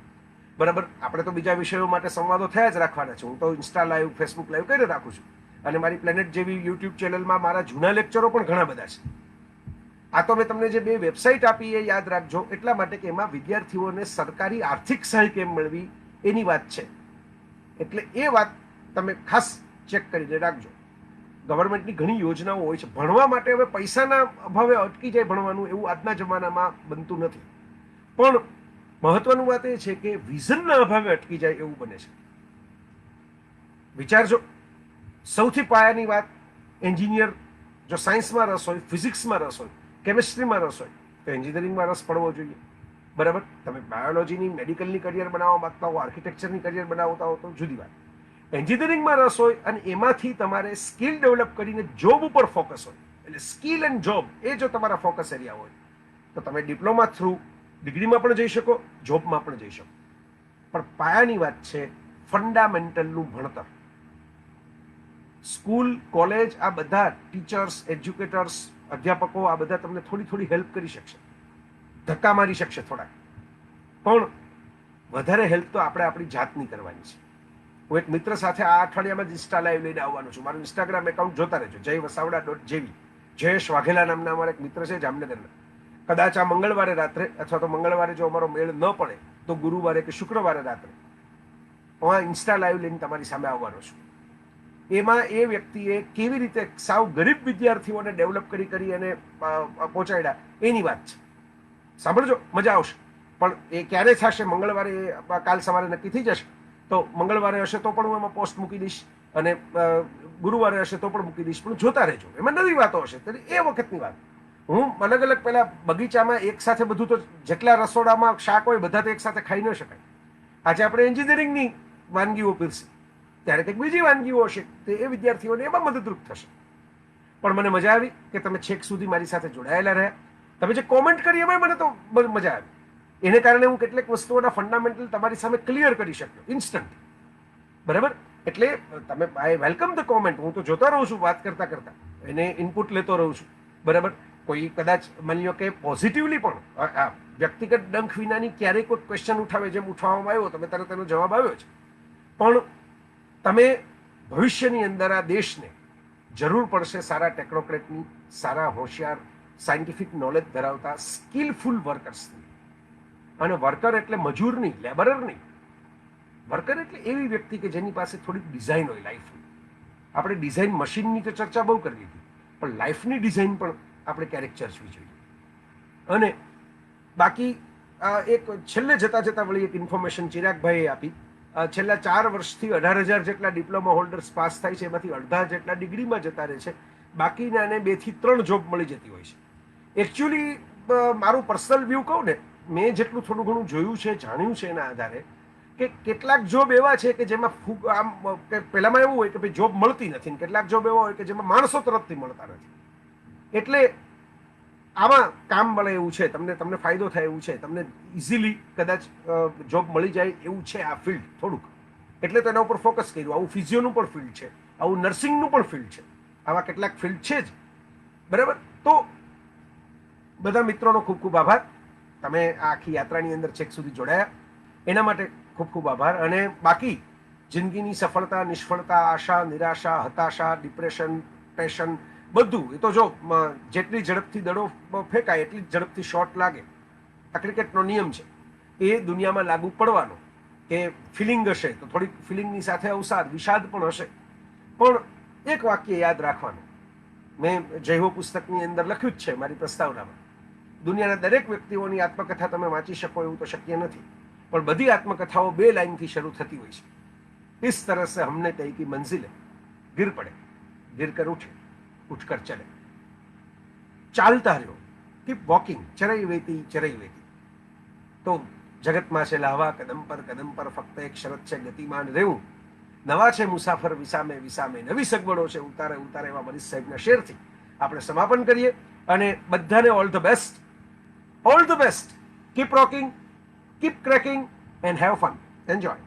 બરાબર. આપણે તો બીજા વિષયો માટે સંવાદો થયા જ રાખવાના છે. હું તો ઇન્સ્ટા લાઈવ, ફેસબુક લાઈવ કરીને રાખું છું, અને મારી પ્લેનેટ જેવી યુટ્યુબ ચેનલમાં મારા જૂના લેક્ચરો પણ ઘણા બધા છે. આ તો મેં તમને જે 2 વેબસાઇટ આપી એ યાદ રાખજો, એટલા માટે કે એમાં વિદ્યાર્થીઓને સરકારી આર્થિક સહાય કેમ મળવી એની વાત છે. એટલે એ વાત તમે ખાસ ચેક કરીને રાખજો. ગવર્મેન્ટની ઘણી યોજનાઓ હોય છે ભણવા માટે. હવે પૈસાના અભાવે અટકી જાય ભણવાનું, એવું આજના જમાનામાં બનતું નથી. પણ મહત્વનું વાત એ છે કે વિઝનના અભાવે અટકી જાય એવું બને છે. વિચારજો, સૌથી પાયાની વાત, એન્જિનિયર જો સાયન્સમાં રસ હોય, ફિઝિક્સમાં રસ હોય, કેમિસ્ટ્રીમાં રસ હોય, તો એન્જિનિયરિંગમાં રસ પડવો જોઈએ, બરાબર. તમે બાયોલોજીની, મેડિકલની કરિયર બનાવવા માંગતા હો, આર્કિટેક્ચરની કરિયર બનાવતા હો તો જુદી વાત. એન્જિનિયરિંગમાં રસ હોય અને એમાંથી તમારે સ્કિલ ડેવલપ કરીને જોબ ઉપર ફોકસ હોય, એટલે સ્કિલ એન્ડ જોબ એ જો તમારા ફોકસ એરિયા હોય, તો તમે ડિપ્લોમા થ્રુ ડિગ્રીમાં પણ જઈ શકો, જોબમાં પણ જઈ શકો. પણ પાયાની વાત છે ફંડામેન્ટલનું ભણતર. સ્કૂલ, કોલેજ, આ બધા ટીચર્સ, એજ્યુકેટર્સ, અધ્યાપકો, આ બધા તમને થોડી થોડી હેલ્પ કરી શકશે, ધક્કા મારી શકશે થોડાક, પણ વધારે હેલ્પ તો આપણે આપણી જાતની કરવાની છે. હું એક મિત્ર સાથે આ અઠવાડિયામાં જ ઇન્સ્ટા લાઈવ લઈને આવવાનો છું. મારું ઇન્સ્ટાગ્રામ એકાઉન્ટ જોતા રહેજો, jayvasavada.jv. જયેશ વાઘેલા નામના અમારા એક મિત્ર છે જામનગરના. કદાચ આ મંગળવારે રાત્રે અથવા તો મંગળવારે જો અમારો મેળ ન પડે તો ગુરુવારે કે શુક્રવારે રાત્રે હું આ ઇન્સ્ટા લાઈવ લઈને તમારી સામે આવવાનો છું. એમાં એ વ્યક્તિએ કેવી રીતે સાવ ગરીબ વિદ્યાર્થીઓને ડેવલપ કરી અને પહોંચાડ્યા એની વાત છે. સાંભળજો, મજા આવશે. પણ એ ક્યારે થશે? મંગળવારે, કાલ સવારે નક્કી થઈ જશે. તો મંગળવારે હશે તો પણ હું એમાં પોસ્ટ મૂકી દઈશ, અને ગુરુવારે હશે તો પણ મૂકી દઈશ. પણ જોતા રહેજો, એમાં નવી વાતો હશે. તો એ વખતની વાત. હું અલગ અલગ પેલા બગીચામાં એક સાથે બધું, તો જેટલા રસોડામાં શાક હોય બધા તો એક સાથે ખાઈ ન શકાય. આજે આપણે એન્જિનિયરિંગની વાનગીઓ પીરસી, ત્યારે કંઈક બીજી વાનગીઓ હશે, તો એ વિદ્યાર્થીઓને એમાં મદદરૂપ થશે. પણ મને મજા આવી કે તમે છેક સુધી મારી સાથે જોડાયેલા રહ્યા. તમે જે કોમેન્ટ કરી એમાં મને તો મજા આવી. એને કારણે હું કેટલીક વસ્તુઓના ફંડામેન્ટલ તમારી સામે ક્લિયર કરી શક્યો ઇન્સ્ટન્ટ. બરાબર? એટલે તમે, આઈ વેલકમ ધ કોમેન્ટ. હું તો જોતો રહું છું વાત કરતા કરતા, એને ઇનપુટ લેતો રહું છું. બરાબર? કોઈ કદાચ માની લો કે પોઝિટિવલી પણ વ્યક્તિગત ડંખ વિનાની ક્યારેય કોઈ ક્વેશ્ચન ઉઠાવે, જેમ ઉઠાવવામાં આવ્યો, તમે તરત એનો જવાબ આવ્યો છે. પણ તમે ભવિષ્યની અંદર આ દેશને જરૂર પડશે સારા ટેકનોક્રેટની, સારા હોશિયાર સાયન્ટિફિક નોલેજ ધરાવતા સ્કિલફુલ વર્કર્સની. અને વર્કર એટલે મજૂર નહીં, લેબરર નહીં. વર્કર એટલે એવી વ્યક્તિ કે જેની પાસે થોડીક ડિઝાઇન હોય લાઈફની. આપણે ડિઝાઇન મશીનની તો ચર્ચા બહુ કરી હતી, પણ લાઈફની ડિઝાઇન પણ આપણે ક્યારેક ચર્ચવી જોઈએ. અને બાકી એક છેલ્લે જતા જતા વળી એક ઇન્ફોર્મેશન ચિરાગભાઈએ આપી. છેલ્લા 4 વર્ષથી 18,000 જેટલા ડિપ્લોમા હોલ્ડર્સ પાસ થાય છે, એમાંથી અડધા જેટલા ડિગ્રીમાં જતા રહે છે, બાકીનાને 2 થી 3 જોબ મળી જતી હોય છે. એકચ્યુઅલી મારું પર્સનલ વ્યૂ કહું ને, મેં જેટલું થોડું ઘણું જોયું છે, જાણ્યું છે, એના આધારે કે કેટલાક જોબ એવા છે કે જેમાં આમ કે પહેલામાં એવું હોય કે ભાઈ જોબ મળતી નથી, કેટલાક જોબ એવા હોય કે જેમાં માણસો તરફથી મળતા નથી. એટલે આમાં કામ મળે એવું છે, તમને ફાયદો થાય એવું છે, તમને ઇઝીલી કદાચ જોબ મળી જાય એવું છે આ ફિલ્ડ થોડુંક. એટલે તો એના ઉપર ફોકસ કર્યું. આવું ફિઝિયોનું પણ ફિલ્ડ છે, આવું નર્સિંગનું પણ ફિલ્ડ છે, આવા કેટલાક ફિલ્ડ છે જ. બરાબર? તો બધા મિત્રોનો ખૂબ ખૂબ આભાર. તમે આ આખી યાત્રાની અંદર છેક સુધી જોડાયા એના માટે ખૂબ ખૂબ આભાર. અને બાકી જિંદગીની સફળતા, નિષ્ફળતા, આશા, નિરાશા, હતાશા, ડિપ્રેશન, પેશન, બધું એ તો જો જેટલી ઝડપથી દડો ફેંકાય એટલી જ ઝડપથી શોટ લાગે. આ ક્રિકેટનો નિયમ છે, એ દુનિયામાં લાગુ પડવાનો. કે ફિલિંગ હશે તો થોડીક ફિલિંગની સાથે અવસાદ, વિષાદ પણ હશે. પણ એક વાક્ય યાદ રાખવાનું, મેં જય હો પુસ્તકની અંદર લખ્યું જ છે મારી પ્રસ્તાવનામાં. દુનિયાના દરેક વ્યક્તિઓની આત્મકથા તમે વાંચી શકો એવું તો શક્ય નથી, પણ બધી આત્મકથાઓ 2 લાઈનથી શરૂ થતી હોય છે. इस तरह से हमने तय की मंजिलें, गिर पड़े, गिर कर उठे, उठ कर चले, ચાલતા રહ્યો, કીપ વોકિંગ, ચરઈ વેતી ચરઈ વેતી. તો જગતમાં છે લાહવા કદમ પર ફક્ત એક શરત છે, ગતિમાન રહેવું. નવા છે મુસાફર વિસામે વિસામે, નવી સગવડો છે ઉતારે ઉતારે. એવા મનીષ સાહેબના શેરથી આપણે સમાપન કરીએ. અને બધાને all the best, all the best. Keep rocking, keep cracking and have fun. Enjoy.